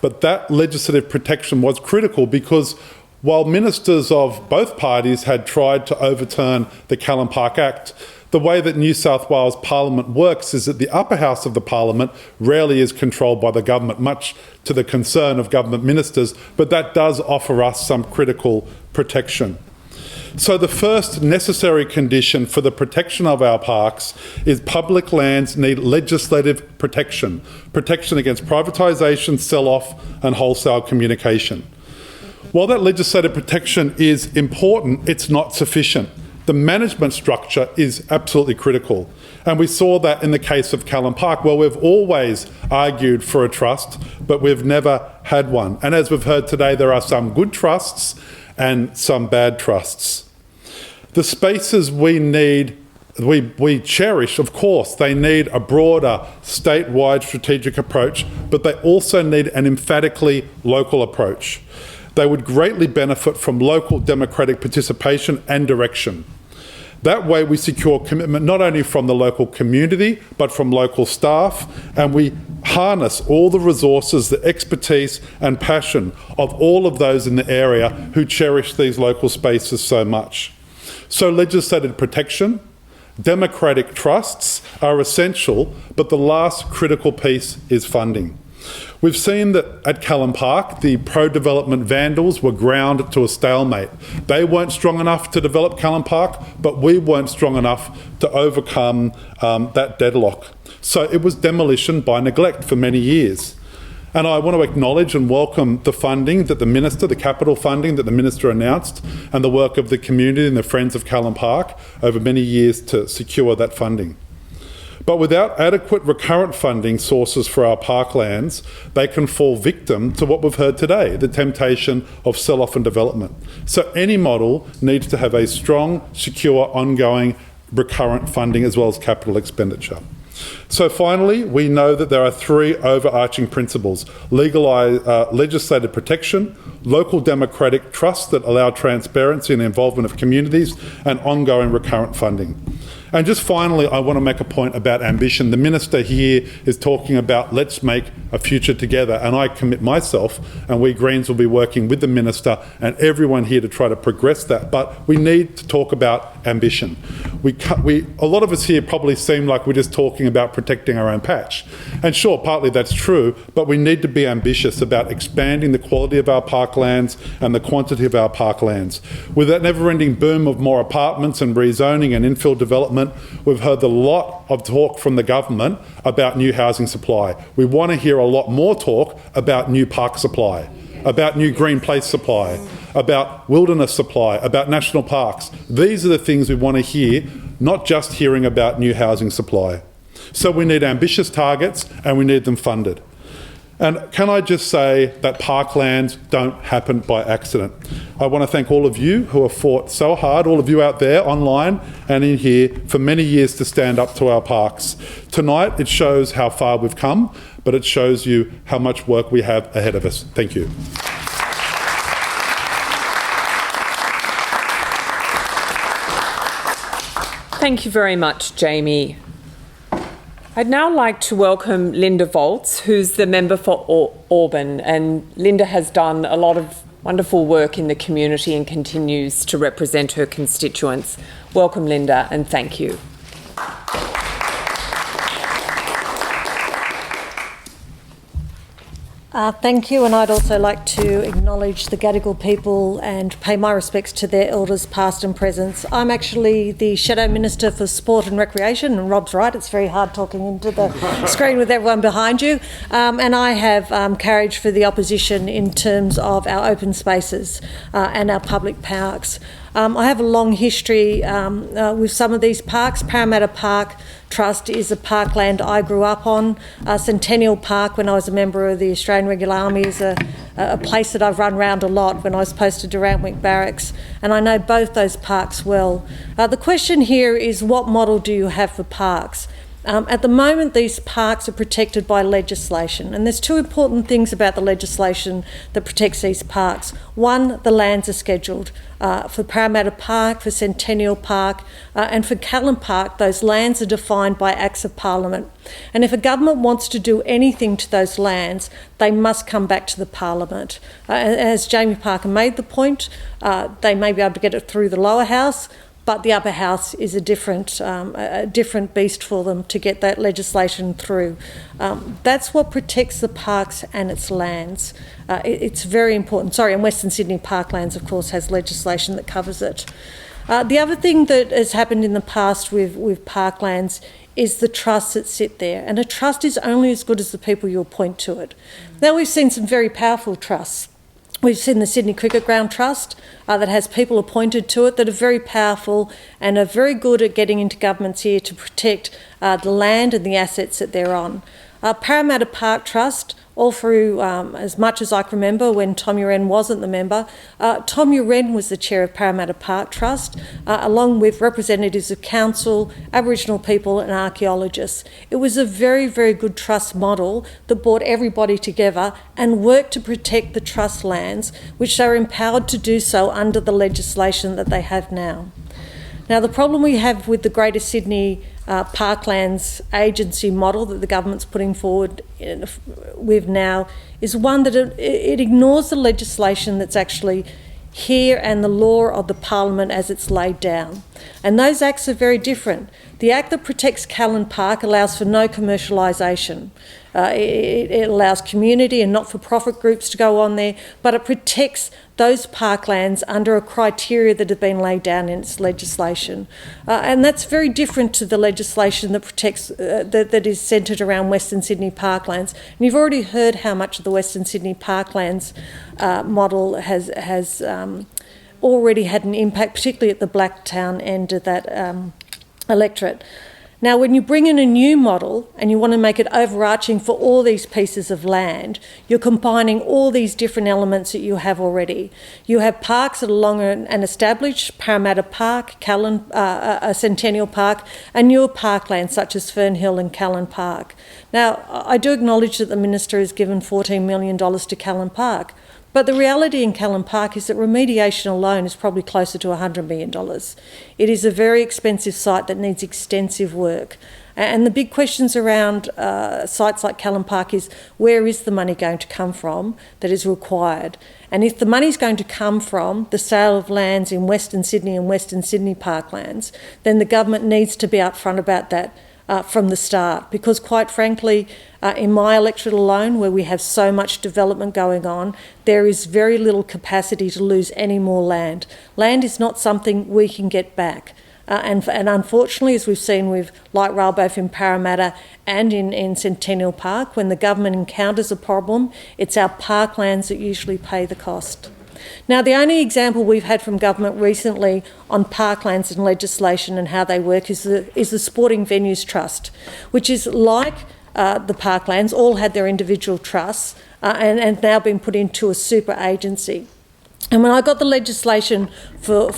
[SPEAKER 12] But that legislative protection was critical because while ministers of both parties had tried to overturn the Callan Park Act, the way that New South Wales Parliament works is that the upper house of the Parliament rarely is controlled by the government, much to the concern of government ministers, but that does offer us some critical protection. So the first necessary condition for the protection of our parks is public lands need legislative protection, protection against privatisation, sell-off and wholesale communication. While that legislative protection is important, it's not sufficient. The management structure is absolutely critical. And we saw that in the case of Callan Park. Well, we've always argued for a trust, but we've never had one. And as we've heard today, there are some good trusts and some bad trusts. The spaces we need, we cherish, of course, they need a broader statewide strategic approach, but they also need an emphatically local approach. They would greatly benefit from local democratic participation and direction. That way we secure commitment not only from the local community, but from local staff, and we harness all the resources, the expertise and passion of all of those in the area who cherish these local spaces so much. So legislated protection, democratic trusts are essential, but the last critical piece is funding. We've seen that at Callan Park, the pro-development vandals were ground to a stalemate. They weren't strong enough to develop Callan Park, but we weren't strong enough to overcome that deadlock. So it was demolition by neglect for many years. And I want to acknowledge and welcome the funding that the Minister, the capital funding that the Minister announced, and the work of the community and the Friends of Callan Park over many years to secure that funding. But without adequate recurrent funding sources for our parklands, they can fall victim to what we've heard today, the temptation of sell-off and development. So any model needs to have a strong, secure, ongoing, recurrent funding as well as capital expenditure. So finally, we know that there are 3 overarching principles: legislated protection, local democratic trust that allow transparency and involvement of communities, and ongoing recurrent funding. And just finally, I want to make a point about ambition. The Minister here is talking about let's make a future together, and I commit myself, and we Greens will be working with the Minister and everyone here to try to progress that. But we need to talk about ambition. A lot of us here probably seem like we're just talking about protecting our own patch. And sure, partly that's true, but we need to be ambitious about expanding the quality of our parklands and the quantity of our parklands. With that never-ending boom of more apartments and rezoning and infill development, we've heard a lot of talk from the government about new housing supply. We want to hear a lot more talk about new park supply, about new green place supply, about wilderness supply, about national parks. These are the things we want to hear, not just hearing about new housing supply. So we need ambitious targets and we need them funded. And can I just say that parklands don't happen by accident. I want to thank all of you who have fought so hard, all of you out there online and in here for many years to stand up to our parks. Tonight it shows how far we've come, but it shows you how much work we have ahead of us. Thank you.
[SPEAKER 1] Thank you very much, Jamie. I'd now like to welcome Linda Volz, who's the member for Auburn, and Linda has done a lot of Wonderful work in the community and continues to represent her constituents. Welcome, Linda, and thank you.
[SPEAKER 13] Thank you, and I'd also like to acknowledge the Gadigal people and pay my respects to their elders past and present. I'm actually the Shadow Minister for Sport and Recreation, and Rob's right, it's very hard talking into the screen with everyone behind you, and I have carriage for the opposition in terms of our open spaces and our public parks. I have a long history with some of these parks. Parramatta Park Trust is a parkland I grew up on. Centennial Park, when I was a member of the Australian Regular Army, is a place that I've run around a lot when I was posted to Randwick Barracks, and I know both those parks well. The question here is, what model do you have for parks? At the moment, these parks are protected by legislation, and there's two important things about the legislation that protects these parks. One, the lands are scheduled. For Parramatta Park, for Centennial Park, and for Callan Park, those lands are defined by Acts of Parliament. And if a government wants to do anything to those lands, they must come back to the Parliament. As Jamie Parker made the point, they may be able to get it through the lower house, but the upper house is a different beast for them to get that legislation through. That's what protects the parks and its lands. It's very important. And Western Sydney Parklands, of course, has legislation that covers it. The other thing that has happened in the past with parklands is the trusts that sit there. And a trust is only as good as the people you appoint to it. Now, we've seen some very powerful trusts. We've seen the Sydney Cricket Ground Trust that has people appointed to it that are very powerful and are very good at getting into government's ear to protect the land and the assets that they're on. Parramatta Park Trust, all through as much as I can remember when Tom Uren wasn't the member, Tom Uren was the chair of Parramatta Park Trust, along with representatives of council, Aboriginal people and archaeologists. It was a very, very good trust model that brought everybody together and worked to protect the trust lands, which they are empowered to do so under the legislation that they have now. Now, the problem we have with the Greater Sydney Parklands agency model that the government's putting forward with now is one that it ignores the legislation that's actually here and the law of the Parliament as it's laid down. And those acts are very different. The Act that protects Callan Park allows for no commercialisation. It allows community and not-for-profit groups to go on there, but it protects those parklands under a criteria that have been laid down in its legislation. And that's very different to the legislation that protects, that is centred around Western Sydney Parklands. And you've already heard how much of the Western Sydney Parklands model has already had an impact, particularly at the Blacktown end of that electorate. Now, when you bring in a new model and you want to make it overarching for all these pieces of land, you're combining all these different elements that you have already. You have parks that are long and established, Parramatta Park, Callan, Centennial Park, and newer parklands such as Fernhill and Callan Park. Now, I do acknowledge that the Minister has given $14 million to Callan Park, but the reality in Callan Park is that remediation alone is probably closer to $100 million. It is a very expensive site that needs extensive work. And the big questions around sites like Callan Park is, where is the money going to come from that is required? And if the money is going to come from the sale of lands in Western Sydney and Western Sydney Parklands, then the government needs to be upfront about that from the start, because quite frankly, in my electorate alone, where we have so much development going on, there is very little capacity to lose any more land. Land is not something we can get back. And unfortunately, as we've seen with light rail both in Parramatta and in Centennial Park, when the government encounters a problem, it's our parklands that usually pay the cost. Now, the only example we've had from government recently on parklands and legislation and how they work is the Sporting Venues Trust, which is like the parklands, all had their individual trusts and now been put into a super agency. And when I got the legislation for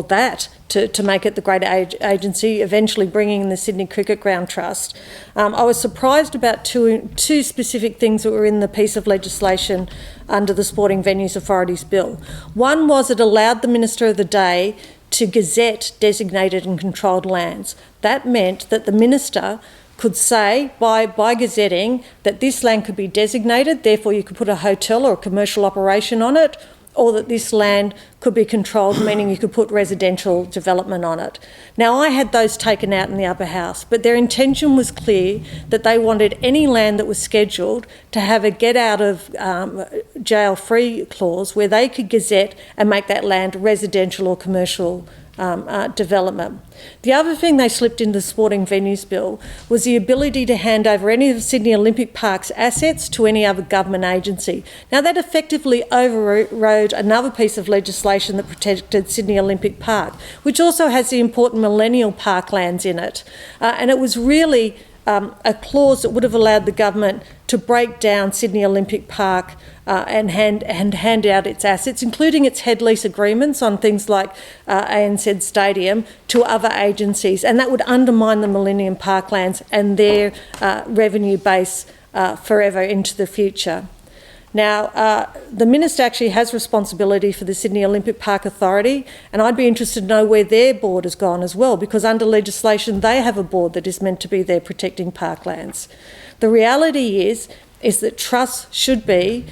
[SPEAKER 13] that, to make it the greater agency, eventually bringing in the Sydney Cricket Ground Trust, I was surprised about two specific things that were in the piece of legislation under the Sporting Venues Authorities Bill. One was it allowed the Minister of the Day to gazette designated and controlled lands. That meant that the Minister could say by gazetting that this land could be designated, therefore you could put a hotel or a commercial operation on it, or that this land could be controlled, meaning you could put residential development on it. Now, I had those taken out in the upper house, but their intention was clear that they wanted any land that was scheduled to have a get out of jail free clause where they could gazette and make that land residential or commercial development. The other thing they slipped into the sporting venues bill was the ability to hand over any of Sydney Olympic Park's assets to any other government agency. Now, that effectively overrode another piece of legislation that protected Sydney Olympic Park, which also has the important Millennial Parklands in it. And it was really a clause that would have allowed the government to break down Sydney Olympic Park and hand out its assets, including its head lease agreements on things like ANZ Stadium, to other agencies, and that would undermine the Millennium Parklands and their revenue base forever into the future. Now, the Minister actually has responsibility for the Sydney Olympic Park Authority, and I'd be interested to know where their board has gone as well, because under legislation they have a board that is meant to be there protecting parklands. The reality is that trusts should be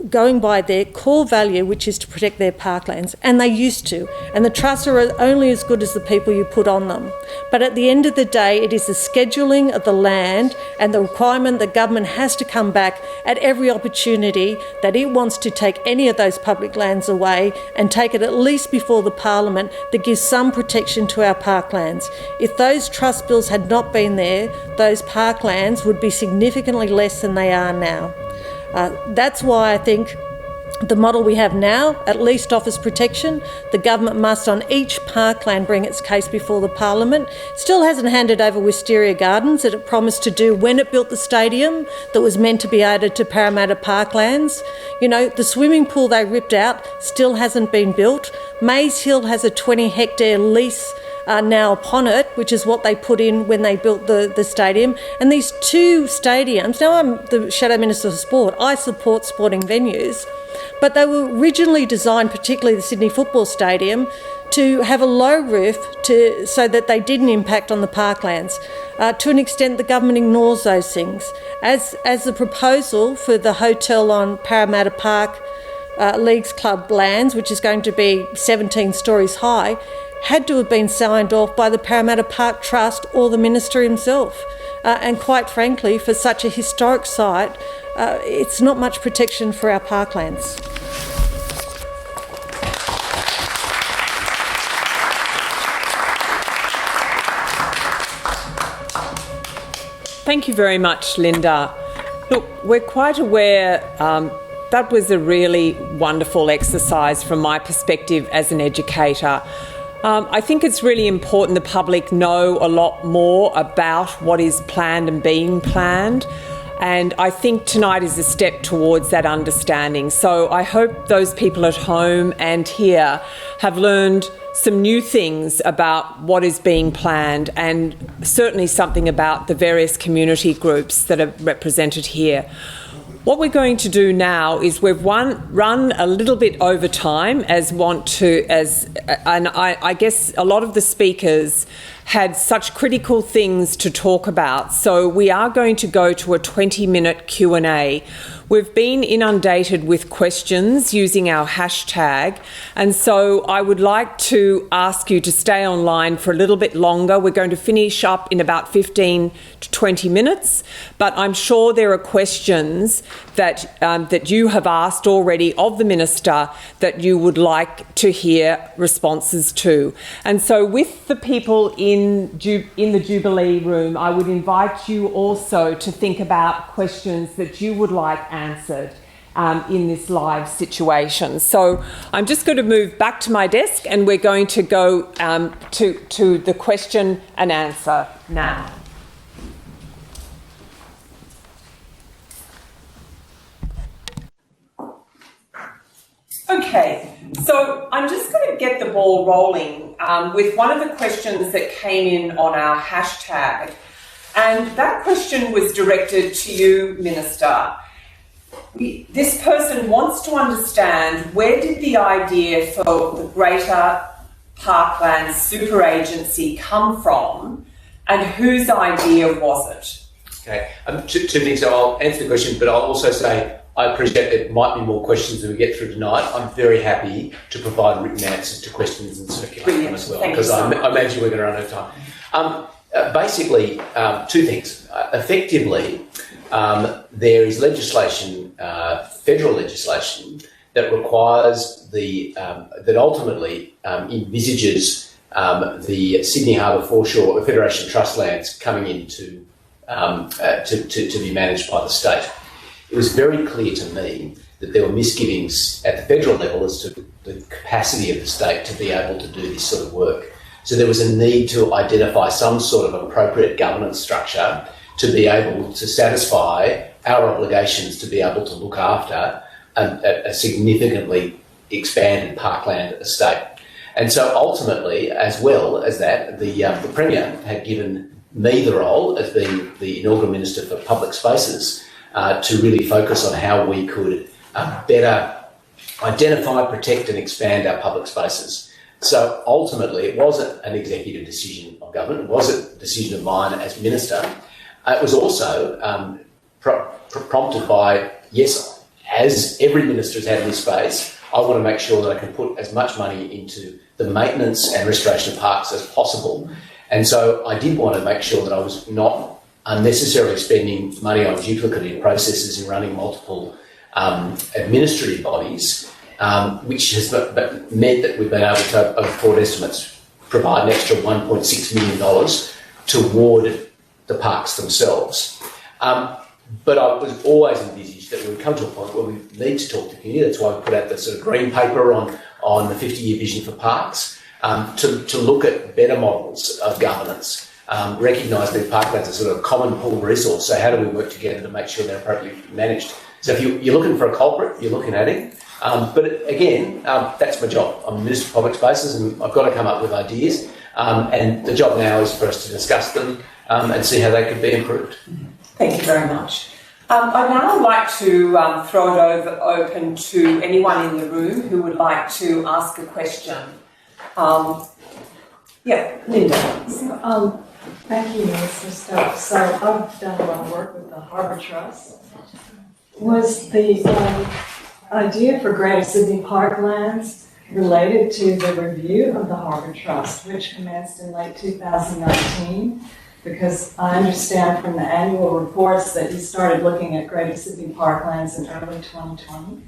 [SPEAKER 13] going by their core value, which is to protect their parklands, and they used to, and the trusts are only as good as the people you put on them. But at the end of the day, it is the scheduling of the land and the requirement that government has to come back at every opportunity that it wants to take any of those public lands away and take it at least before the Parliament that gives some protection to our parklands. If those trust bills had not been there, those parklands would be significantly less than they are now. That's why I think the model we have now at least offers protection. The government must on each parkland bring its case before the Parliament. It still hasn't handed over Wisteria Gardens that it promised to do when it built the stadium that was meant to be added to Parramatta Parklands. You know, the swimming pool they ripped out still hasn't been built. Maze Hill has a 20-hectare lease now upon it, which is what they put in when they built the stadium. And these two stadiums, now I'm the Shadow Minister for Sport, I support sporting venues, but they were originally designed, particularly the Sydney Football Stadium, to have a low roof so that they didn't impact on the parklands. To an extent, the government ignores those things. As the proposal for the hotel on Parramatta Park Leagues Club lands, which is going to be 17 stories high, had to have been signed off by the Parramatta Park Trust or the Minister himself. And quite frankly, for such a historic site, it's not much protection for our parklands.
[SPEAKER 1] Thank you very much, Linda. Look, we're quite aware that was a really wonderful exercise from my perspective as an educator. I think it's really important the public know a lot more about what is planned and being planned, and I think tonight is a step towards that understanding. So I hope those people at home and here have learned some new things about what is being planned, and certainly something about the various community groups that are represented here. What we're going to do now is we've run a little bit over time and I guess a lot of the speakers had such critical things to talk about. So we are going to go to a 20-minute Q&A. We've been inundated with questions using our hashtag, and so I would like to ask you to stay online for a little bit longer. We're going to finish up in about 15 to 20 minutes, but I'm sure there are questions that you have asked already of the Minister that you would like to hear responses to. And so with the people in the Jubilee room, I would invite you also to think about questions that you would like answered in this live situation. So I'm just going to move back to my desk and we're going to go to the question and answer now. Okay, so I'm just going to get the ball rolling with one of the questions that came in on our hashtag. And that question was directed to you, Minister. This person wants to understand, where did the idea for the Greater Parklands Super Agency come from, and whose idea was it?
[SPEAKER 11] Okay, two things. So I'll answer the question, but I'll also say I appreciate there might be more questions than we get through tonight. I'm very happy to provide written answers to questions and circulate them as well, because I imagine we're going to run out of time. Basically, two things. Effectively, there is legislation, federal legislation, that requires that ultimately envisages the Sydney Harbour Foreshore Federation Trust lands coming into to be managed by the state. It was very clear to me that there were misgivings at the federal level as to the capacity of the state to be able to do this sort of work. So there was a need to identify some sort of appropriate governance structure to be able to satisfy our obligations to be able to look after a significantly expanded parkland estate. And so ultimately, as well as that, the Premier had given me the role as being the inaugural Minister for Public Spaces to really focus on how we could better identify, protect and expand our public spaces. So ultimately, it wasn't an executive decision of government, it was a decision of mine as Minister. It was also prompted by, yes, as every minister has had in this space, I want to make sure that I can put as much money into the maintenance and restoration of parks as possible. And so I did want to make sure that I was not unnecessarily spending money on duplicative processes and running multiple administrative bodies, which has meant that we've been able to, over forward estimates, provide an extra $1.6 million toward the parks themselves. But I was always envisaged that we would come to a point where we need to talk to the community. That's why we put out the sort of green paper on the 50-year vision for parks, to look at better models of governance, recognising that parklands are sort of a common pool resource. So how do we work together to make sure they're appropriately managed? So if you're looking for a culprit, you're looking at him. But again, that's my job. I'm a Minister for Public Spaces and I've got to come up with ideas. And the job now is for us to discuss them and see how they could be improved.
[SPEAKER 1] Thank you very much. I'd now like to throw it open to anyone in the room who would like to ask a question. Yeah, Linda.
[SPEAKER 14] Thank you, Mr. Stokes. So I've done a lot of work with the Harbour Trust. Was the idea for Greater Sydney Parklands related to the review of the Harbour Trust, which commenced in late 2019? Because I understand from the annual reports that you started looking at Greater Sydney Parklands in early 2020.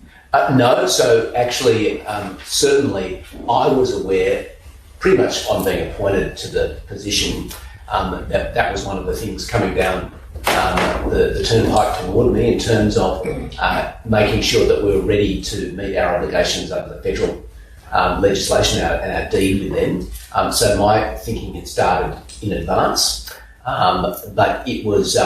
[SPEAKER 11] No, so actually, certainly I was aware, pretty much on being appointed to the position, that was one of the things coming down the turnpike toward me in terms of making sure that we were ready to meet our obligations under the federal legislation and our deed with them. So my thinking had started in advance. But it was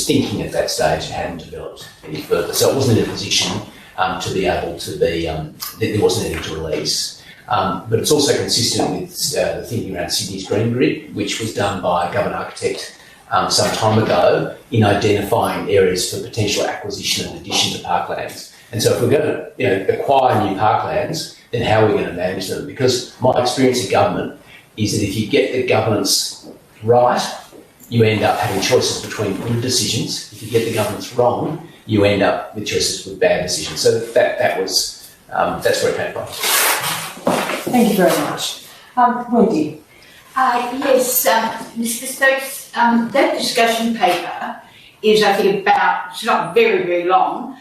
[SPEAKER 11] thinking at that stage, it hadn't developed any further. So it wasn't in a position to be able to be, there wasn't any to release. But it's also consistent with the thinking around Sydney's Green Grid, which was done by a government architect some time ago in identifying areas for potential acquisition and addition to parklands. And so if we're going to acquire new parklands, then how are we going to manage them? Because my experience of government is that if you get the governance right, you end up having choices between good decisions. If you get the governance wrong, you end up with choices with bad decisions. So that's where it came from.
[SPEAKER 1] Thank you very much. Wendy.
[SPEAKER 15] Yes, Mr. Stokes, that discussion paper is, I think, it's not very, very long.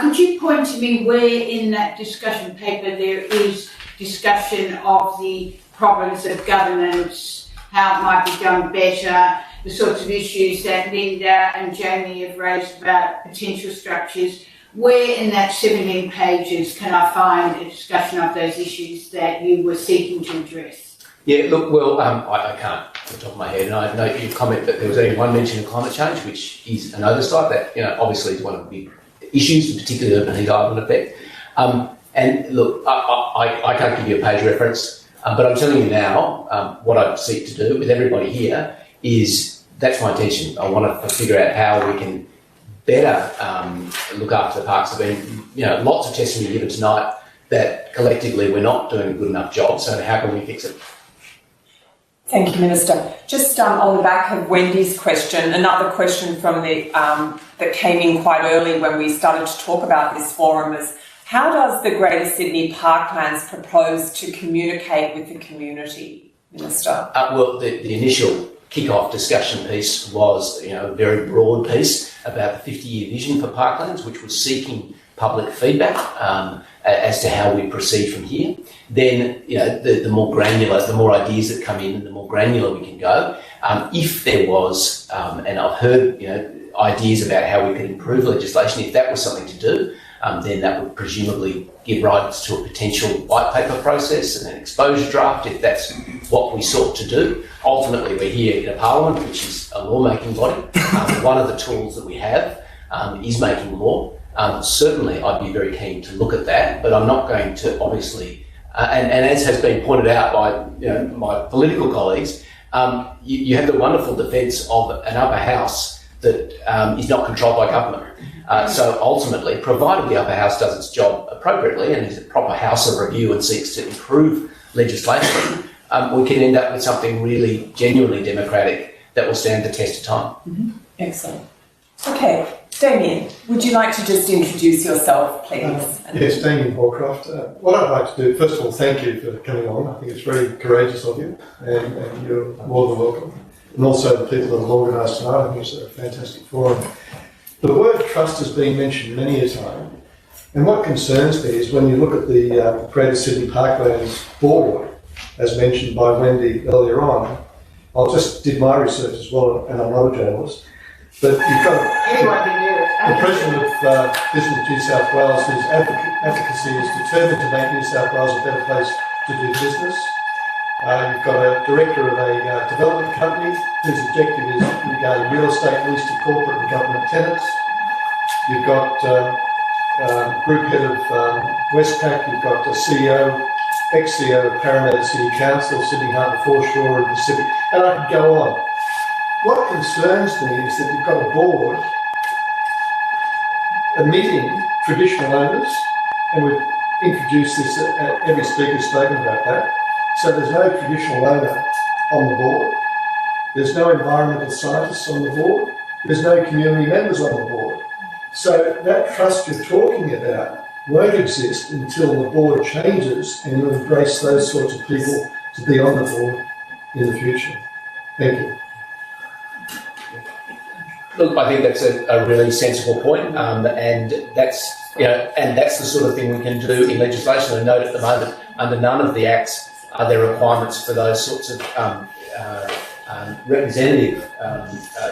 [SPEAKER 15] Could you point to me where in that discussion paper there is discussion of the problems of governance, how it might be done better, the sorts of issues that Linda and Jamie have raised about potential structures? Where in that 17 pages can I find a discussion of those issues that you were seeking to address?
[SPEAKER 11] Yeah, look, well, I can't off the top of my head, and I note your comment that there was only one mention of climate change, which is an oversight that, obviously is one of the big issues, particularly the urban heat island effect. And look, I can't give you a page reference, but I'm telling you now, what I seek to do with everybody here is, that's my intention. I want to figure out how we can better look after the parks. There have been, lots of testimony given tonight that collectively we're not doing a good enough job, so how can we fix it?
[SPEAKER 1] Thank you, Minister. Just on the back of Wendy's question, another question from the that came in quite early when we started to talk about this forum is, how does the Greater Sydney Parklands propose to communicate with the community, Minister?
[SPEAKER 11] Well, the initial kick-off discussion piece was, a very broad piece about the 50-year vision for Parklands, which was seeking public feedback as to how we proceed from here. Then, the more granular, the more ideas that come in, and the more granular we can go. If there was, and I've heard, ideas about how we could improve legislation, if that was something to do, then that would presumably give rise to a potential white paper process and an exposure draft, if that's what we sought to do. Ultimately, we're here in a parliament, which is a lawmaking body. One of the tools that we have is making law. Certainly, I'd be very keen to look at that, but I'm not going to obviously, and as has been pointed out by my political colleagues, you have the wonderful defence of an upper house that is not controlled by government. So ultimately, provided the upper house does its job appropriately and is a proper house of review and seeks to improve legislation, we can end up with something really genuinely democratic that will stand the test of time.
[SPEAKER 1] Mm-hmm. Excellent. Okay, Damien, would you like to just introduce yourself, please?
[SPEAKER 16] Yes, Damien Holcroft. What I'd like to do, first of all, thank you for coming on. I think it's very courageous of you, and you're more than welcome. And also the people that have organised tonight, I think it's a fantastic forum. The word trust has been mentioned many a time, and what concerns me is when you look at the Greater Sydney Parklands board, as mentioned by Wendy earlier on. I just did my research as well, and I'm not a journalist, but you've got the President of Business New South Wales, whose advocacy is determined to make New South Wales a better place to do business. You've got a director of a development company whose objective is regarding real estate lease to corporate and government tenants. You've got group head of Westpac. You've got a CEO, ex-CEO of Parramatta City Council, Sydney Harbour Foreshore and Pacific, and I could go on. What concerns me is that you've got a board meeting traditional owners, and we've introduced this at every speaker's spoken about that. So there's no traditional owner on the board. There's no environmental scientists on the board. There's no community members on the board. So that trust you're talking about won't exist until the board changes and you embrace those sorts of people to be on the board in the future. Thank you.
[SPEAKER 11] Look, I think that's a really sensible point, and that's the sort of thing we can do in legislation. I note at the moment, under none of the acts are there requirements for those sorts of representative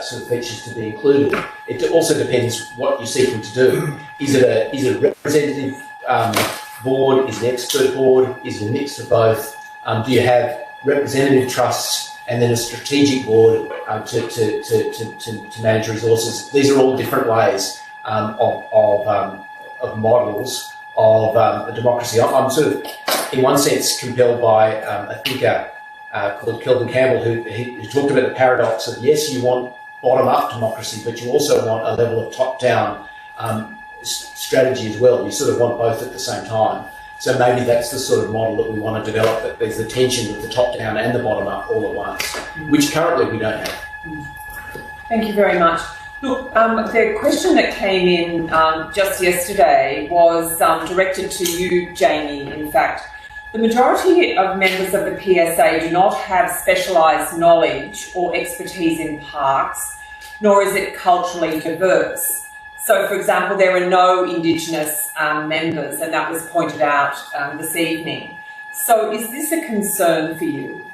[SPEAKER 11] sort of features to be included. It also depends what you're seeking to do. Is it a representative board? Is it an expert board? Is it a mix of both? Do you have representative trusts and then a strategic board to manage resources? These are all different ways of models of a democracy. I'm sort of, in one sense, compelled by a thinker called Callan Campbell, who talked about the paradox of, yes, you want bottom-up democracy, but you also want a level of top-down strategy as well. You sort of want both at the same time. So maybe that's the sort of model that we want to develop, that there's the tension of the top-down and the bottom-up all at once, which currently we don't have.
[SPEAKER 1] Thank you very much. Look, the question that came in just yesterday was directed to you, Jamie, in fact. The majority of members of the PSA do not have specialised knowledge or expertise in parks, nor is it culturally diverse. So, for example, there are no Indigenous members, and that was pointed out this evening. So is this a concern for you?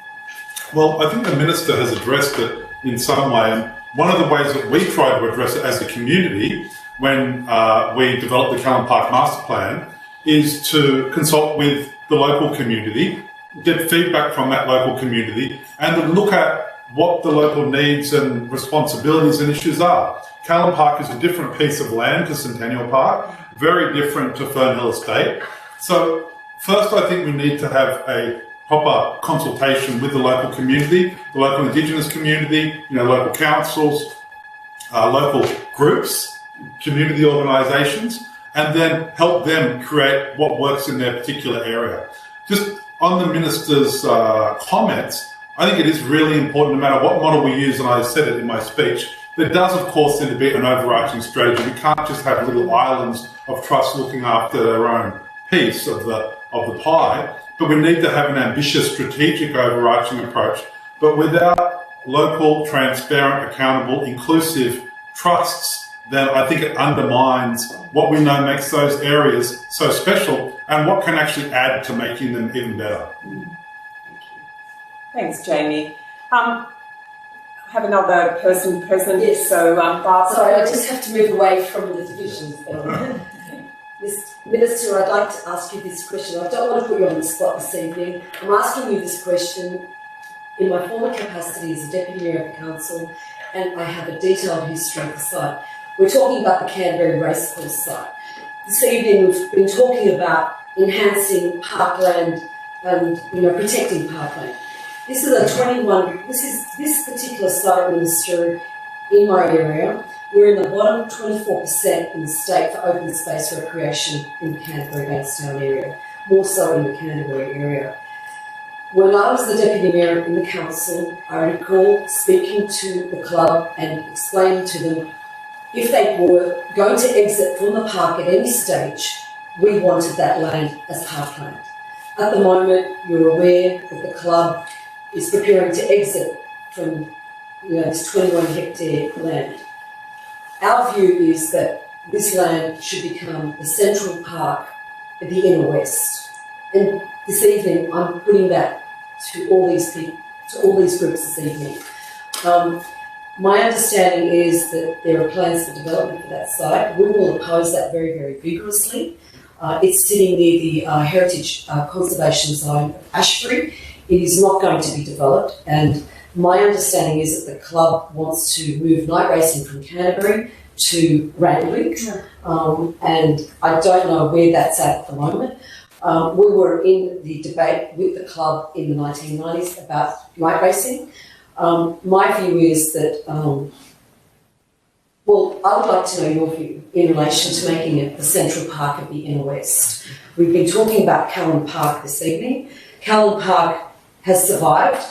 [SPEAKER 12] Well, I think the Minister has addressed it in some way, and one of the ways that we try to address it as a community when we developed the Callan Park Master Plan is to consult with the local community, get feedback from that local community, and to look at what the local needs and responsibilities and issues are. Callan Park is a different piece of land to Centennial Park, very different to Fernhill Estate. So first, I think we need to have a proper consultation with the local community, the local Indigenous community, local councils, local groups, community organisations, and then help them create what works in their particular area. Just on the Minister's comments, I think it is really important, no matter what model we use, and I said it in my speech, there does, of course, need to be an overarching strategy. We can't just have little islands of trust looking after their own piece of the pie, but we need to have an ambitious, strategic, overarching approach. But without local, transparent, accountable, inclusive trusts, then I think it undermines what we know makes those areas so special and what can actually add to making them even better.
[SPEAKER 1] Thanks, Jamie. I have another person present,
[SPEAKER 17] yes.
[SPEAKER 1] So Barbara.
[SPEAKER 17] Sorry, I just have to move away from the divisions. Minister, I'd like to ask you this question. I don't want to put you on the spot this evening. I'm asking you this question in my former capacity as a Deputy Mayor of the Council, and I have a detailed history of the site. We're talking about the Canterbury Racecourse site. This evening we've been talking about enhancing parkland and protecting parkland. This is this particular site, Minister, in my area. We're in the bottom 24% in the state for open space recreation in the Canterbury Bankstown area, more so in the Canterbury area. When I was the Deputy Mayor in the Council, I recall speaking to the club and explaining to them if they were going to exit from the park at any stage, we wanted that land as parkland. At the moment, you're aware that the club is preparing to exit from this 21 hectare land. Our view is that this land should become the central park of the inner west. And this evening, I'm putting that to all these people, to all these groups this evening. My understanding is that there are plans for development for that site. We will oppose that very, very vigorously. It's sitting near the Heritage Conservation Zone of Ashbury. It is not going to be developed, and my understanding is that the club wants to move night racing from Canterbury to Randwick, and I don't know where that's at the moment. We were in the debate with the club in the 1990s about night racing. My view is that, I would like to know your view in relation to making it the central park of the inner west. We've been talking about Callan Park this evening. Callan Park has survived.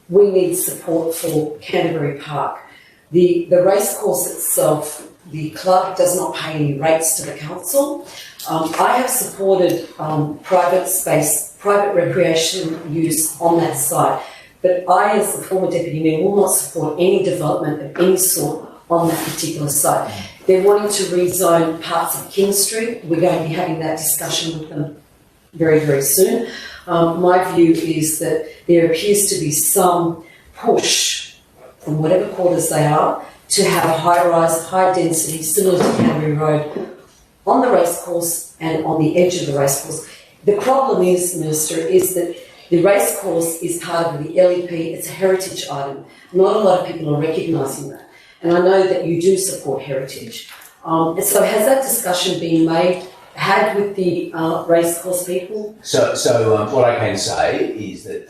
[SPEAKER 17] We need support for Canterbury Park. The racecourse itself, the club does not pay any rates to the council. I have supported private recreation use on that site, but I, as the former Deputy Mayor, will not support any development of any sort on that particular site. They're wanting to rezone parts of King Street. We're going to be having that discussion with them very, very soon. My view is that there appears to be some push from whatever quarters they are to have a high-rise, high-density, similar to Canterbury Road, on the racecourse and on the edge of the racecourse. The problem is, Minister, is that the racecourse is part of the LEP. It's a heritage item. Not a lot of people are recognising that. And I know that you do support heritage. And so has that discussion been had with the racecourse people?
[SPEAKER 18] So what I can say is that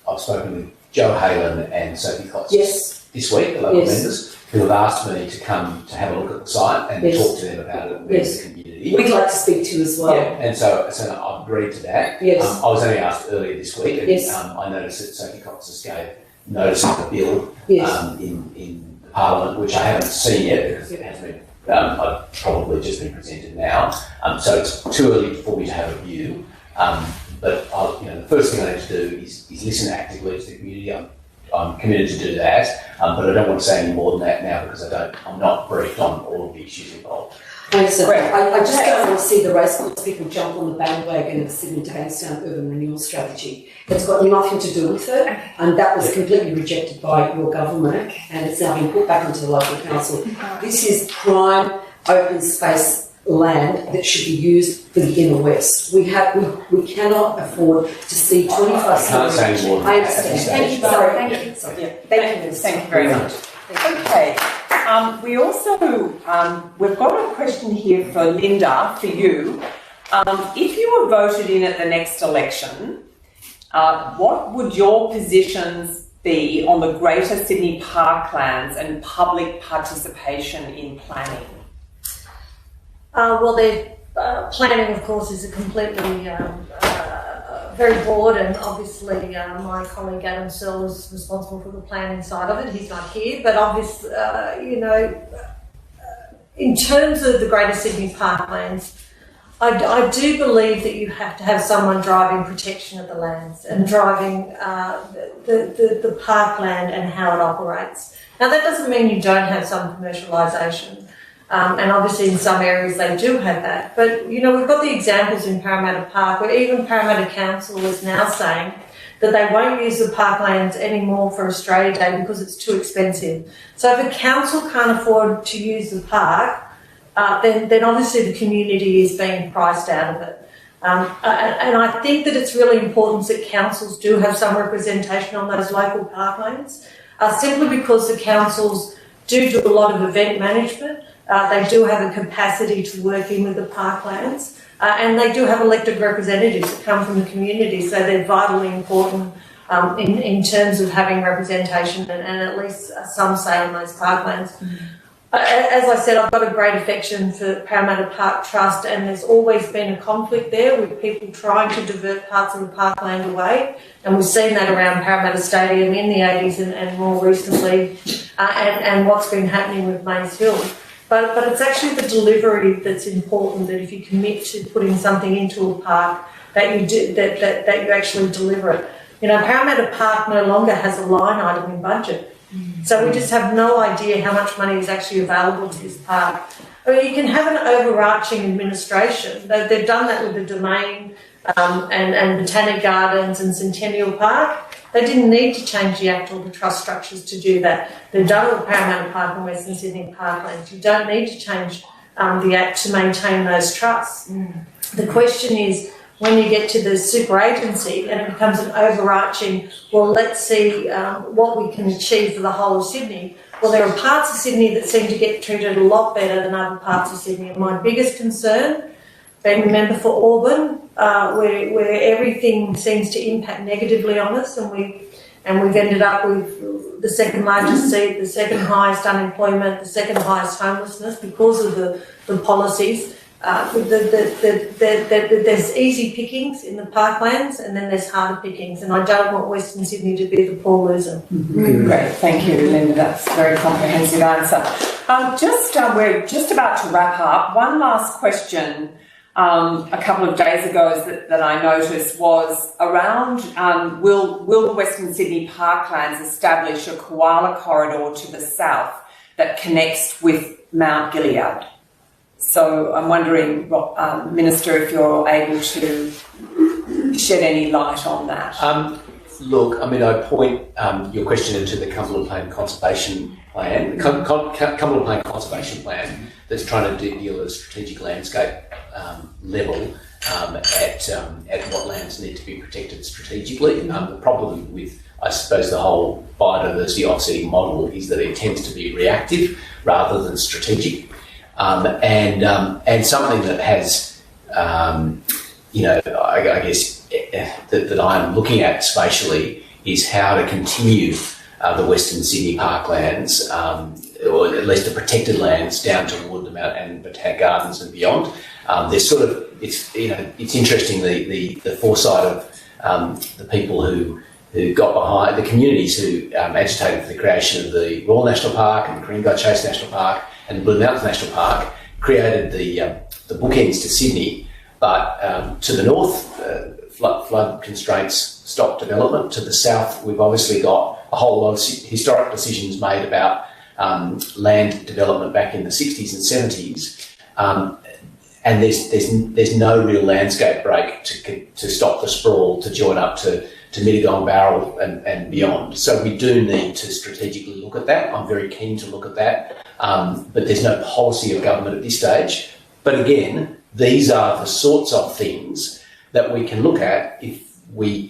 [SPEAKER 18] I've spoken with Joe Halen and Sophie Cox this week, the local members, who have asked me to come to have a look at the site and talk to them about it with the community.
[SPEAKER 17] We'd like to speak to you as well.
[SPEAKER 18] Yeah, and so I've agreed to that.
[SPEAKER 17] Yes.
[SPEAKER 18] I was only asked earlier this week, and I noticed that Sophie Cox has gave notice of the bill in Parliament, which I haven't seen yet because it hasn't been. I've probably just been presented now, so it's too early for me to have a view. But the first thing I need to do is listen actively to the community. I'm committed to do that, but I don't want to say any more than that now because I'm not briefed on all of the issues involved.
[SPEAKER 17] Thanks, I just don't want to see the racecourse people jump on the bandwagon of the Sydney to Bankstown urban renewal strategy. It's got nothing to do with it, and that was completely rejected by your government, and it's now been put back into the local council. This is prime open space land that should be used for the inner west. We cannot afford to see 25.
[SPEAKER 18] I can't say any more than that.
[SPEAKER 17] I understand. Thank you. Sorry. Thank you.
[SPEAKER 1] Thank you very much. Okay. We also, we've got a question here for Linda, for you. If you were voted in at the next election, what would your positions be on the Greater Sydney Parklands and public participation in planning?
[SPEAKER 13] Planning, of course, is a completely very broad, and obviously my colleague Adam Searle is responsible for the planning side of it. He's not here, but obviously, in terms of the Greater Sydney Parklands, I do believe that you have to have someone driving protection of the lands and driving the parkland and how it operates. Now, that doesn't mean you don't have some commercialisation. And obviously in some areas they do have that. But, we've got the examples in Parramatta Park where even Parramatta Council is now saying that they won't use the parklands anymore for Australia Day because it's too expensive. So if a council can't afford to use the park, then obviously the community is being priced out of it. And I think that it's really important that councils do have some representation on those local parklands, simply because the councils do a lot of event management. They do have a capacity to work in with the parklands, and they do have elected representatives that come from the community, so they're vitally important in terms of having representation and at least some say on those parklands. As I said, I've got a great affection for Parramatta Park Trust, and there's always been a conflict there with people trying to divert parts of the parkland away, and we've seen that around Parramatta Stadium in the 80s and more recently, and what's been happening with Maze Hill. But it's actually the delivery that's important, that if you commit to putting something into a park, that you actually deliver it. Parramatta Park no longer has a line item in budget. So we just have no idea how much money is actually available to this park. I mean, you can have an overarching administration. They've done that with the Domain and Botanic Gardens and Centennial Park. They didn't need to change the Act or the trust structures to do that. They've done it with Parramatta Park and Western Sydney Parklands. You don't need to change the Act to maintain those trusts. The question is, when you get to the super agency and it becomes an overarching, well, let's see what we can achieve for the whole of Sydney. Well, there are parts of Sydney that seem to get treated a lot better than other parts of Sydney. And my biggest concern, being a member for Auburn, where everything seems to impact negatively on us, and we've ended up with the second largest seat, the second highest unemployment, the second highest homelessness because of the policies. There's easy pickings in the parklands, and then there's harder pickings, and I don't want Western Sydney to be the poor loser.
[SPEAKER 19] Great, thank you, Linda. That's a very comprehensive answer. We're just about to wrap up. One last question. A couple of days ago that I noticed was around will the Western Sydney Parklands establish a koala corridor to the south that connects with Mount Gilead? So I'm wondering, Minister, if you're able to shed any light on that.
[SPEAKER 18] Look, I point your question into the Cumberland Plain Conservation Plan, the Cumberland Plain Conservation Plan that's trying to deal at a strategic landscape level at what lands need to be protected strategically. The problem with, I suppose, the whole biodiversity offsetting model is that it tends to be reactive rather than strategic. And something that has, I guess, that I'm looking at spatially is how to continue the Western Sydney Parklands, or at least the protected lands down toward the Mount and Botanic Gardens and beyond. There's sort of, it's interesting the foresight of the people who got behind, the communities who agitated for the creation of the Royal National Park and the Green Chase National Park and the Blue Mountains National Park, created the bookends to Sydney, but to the north, flood constraints stopped development. To the south, we've obviously got a whole lot of historic decisions made about land development back in the 60s and 70s, and there's no real landscape break to stop the sprawl to join up to Mittagong, Barrel and beyond. So we do need to strategically look at that. I'm very keen to look at that, but there's no policy of government at this stage. But again, these are the sorts of things that we can look at if we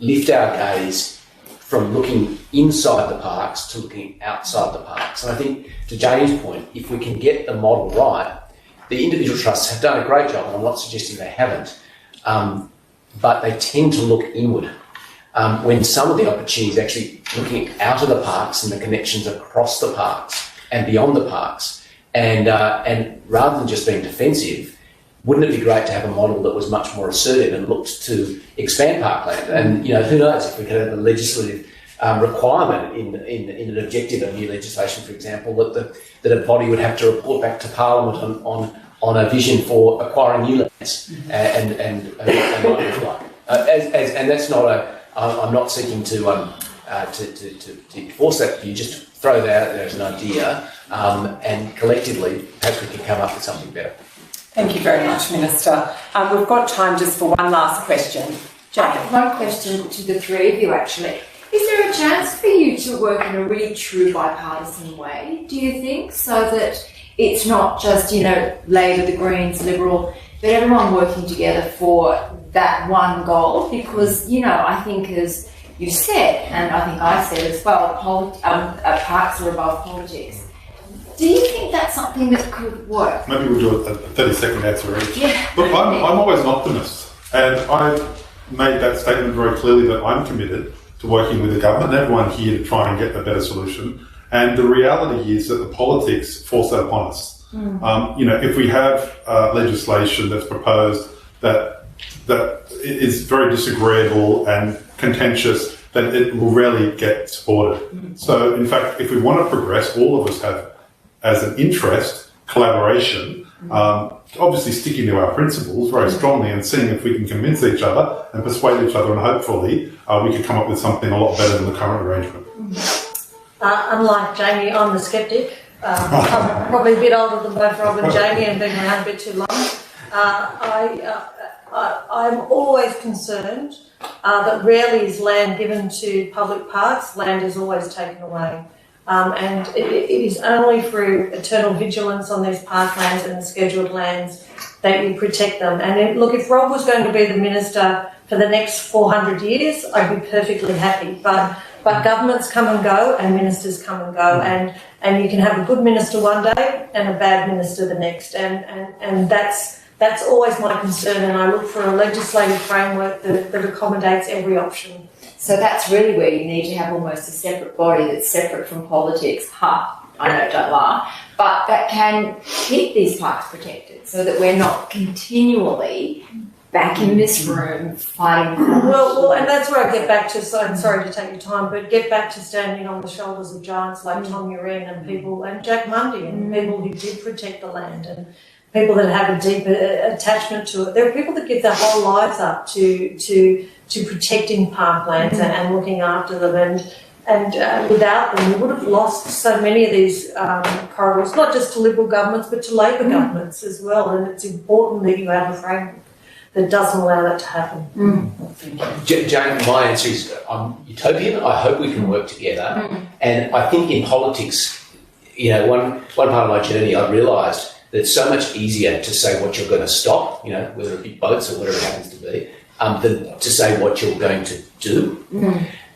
[SPEAKER 18] lift our gaze from looking inside the parks to looking outside the parks. And I think, to Jane's point, if we can get the model right, the individual trusts have done a great job, and I'm not suggesting they haven't, but they tend to look inward. When some of the opportunities actually looking out of the parks and the connections across the parks and beyond the parks, and rather than just being defensive, wouldn't it be great to have a model that was much more assertive and looked to expand parkland? And, who knows if we could have a legislative requirement in an objective of new legislation, for example, that a body would have to report back to Parliament on a vision for acquiring new lands and that's not I'm not seeking to enforce that view, just throw that out there as an idea, and collectively perhaps we can come up with something better.
[SPEAKER 19] Thank you very much, Minister. We've got time just for one last question. Jane.
[SPEAKER 6] One question to the three of you, actually. Is there a chance for you to work in a really true bipartisan way, do you think, so that it's not just, Labor, the Greens, Liberal, but everyone working together for that one goal? Because, I think as you said, and I think I said as well, parks are above politics. Do you think that's something that could work?
[SPEAKER 12] Maybe we'll do a 30-second answer each.
[SPEAKER 6] Yeah.
[SPEAKER 12] Look, I'm always an optimist, and I made that statement very clearly that I'm committed to working with the government and everyone here to try and get a better solution. And the reality is that the politics force that upon us. If we have legislation that's proposed that is very disagreeable and contentious, then it will rarely get supported. So, in fact, if we want to progress, all of us have, as an interest, collaboration, obviously sticking to our principles very strongly and seeing if we can convince each other and persuade each other, and hopefully we could come up with something a lot better than the current arrangement.
[SPEAKER 13] Unlike Jamie, I'm the sceptic. I'm probably a bit older than both Rob and Jamie and been around a bit too long. I'm always concerned that rarely is land given to public parks. Land is always taken away. And it is only through eternal vigilance on these parklands and the scheduled lands that you protect them. And if Rob was going to be the minister for the next 400 years, I'd be perfectly happy. But governments come and go and ministers come and go, and you can have a good minister one day and a bad minister the next. And that's always my concern, and I look for a legislative framework that accommodates every option.
[SPEAKER 6] So that's really where you need to have almost a separate body that's separate from politics. I know, don't laugh. But that can keep these parks protected so that we're not continually back in this room fighting.
[SPEAKER 13] Well, and that's where I get back to, so I'm sorry to take your time, but get back to standing on the shoulders of giants like Tom Uren and people, and Jack Mundy and people who did protect the land, and people that have a deep attachment to it. There are people that give their whole lives up to protecting parklands and looking after them, and without them we would have lost so many of these corridors, not just to Liberal governments but to Labor governments as well, and it's important that you have a framework that doesn't allow that to happen.
[SPEAKER 18] Jane, my answer is I'm utopian. I hope we can work together. And I think in politics, one part of my journey I realised that it's so much easier to say what you're going to stop, whether it be boats or whatever it happens to be, than to say what you're going to do.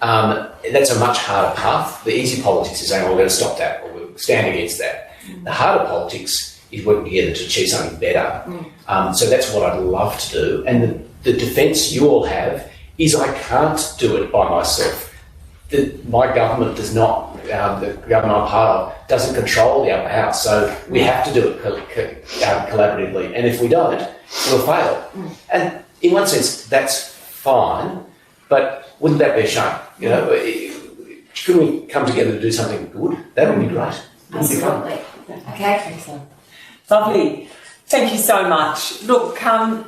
[SPEAKER 18] That's a much harder path. The easy politics is saying, we're going to stop that, or we'll stand against that. The harder politics is working together to achieve something better. So that's what I'd love to do. And the defence you all have is I can't do it by myself. My government does not, the government I'm part of, doesn't control the upper house. So we have to do it collaboratively. And if we don't, we'll fail. And in one sense, that's fine, but wouldn't that be a shame? Couldn't we come together to do something good? That would be great.
[SPEAKER 6] Absolutely. Okay, excellent.
[SPEAKER 19] Lovely. Thank you so much. Look,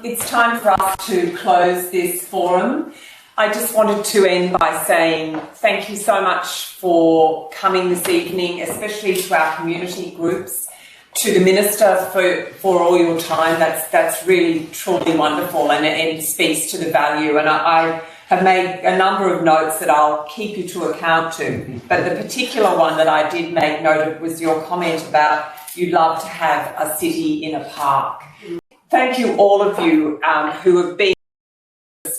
[SPEAKER 19] it's time for us to close this forum. I just wanted to end by saying thank you so much for coming this evening, especially to our community groups, to the Minister for all your time. That's really truly wonderful and speaks to the value. And I have made a number of notes that I'll keep you to account to. But the particular one that I did make note of was your comment about you'd love to have a city in a park. Thank you, all of you who have been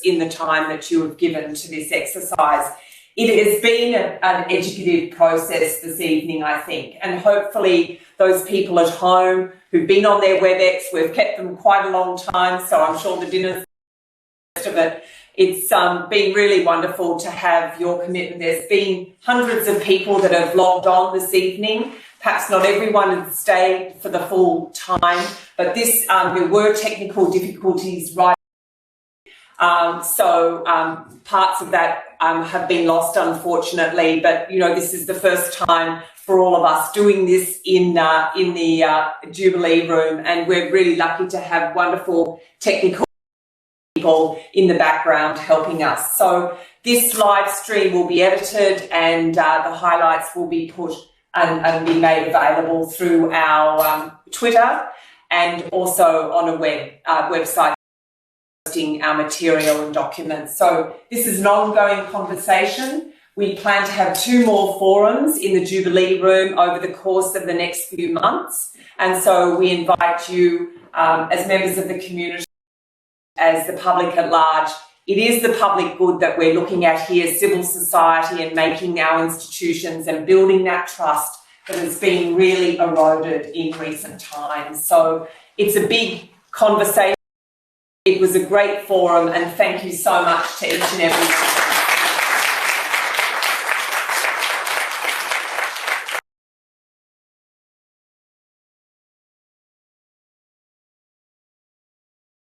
[SPEAKER 19] in the time that you have given to this exercise. It has been an educative process this evening, I think, and hopefully those people at home who've been on their WebEx, we've kept them quite a long time, so I'm sure the dinner's the rest of it. It's been really wonderful to have your commitment. There's been hundreds of people that have logged on this evening.
[SPEAKER 1] Perhaps not everyone had stayed for the full time, but this there were technical difficulties right. So parts of that have been lost, unfortunately. But this is the first time for all of us doing this in the Jubilee Room, and we're really lucky to have wonderful technical people in the background helping us. So this live stream will be edited, and the highlights will be put and be made available through our Twitter and also on a website posting our material and documents. So this is an ongoing conversation. We plan to have 2 more forums in the Jubilee Room over the course of the next few months. And so we invite you as members of the community, as the public at large. It is the public good that we're looking at here, civil society, and making our institutions and building that trust that has been really eroded in recent times. So it's a big conversation. It was a great forum, and thank you so much to each and every one.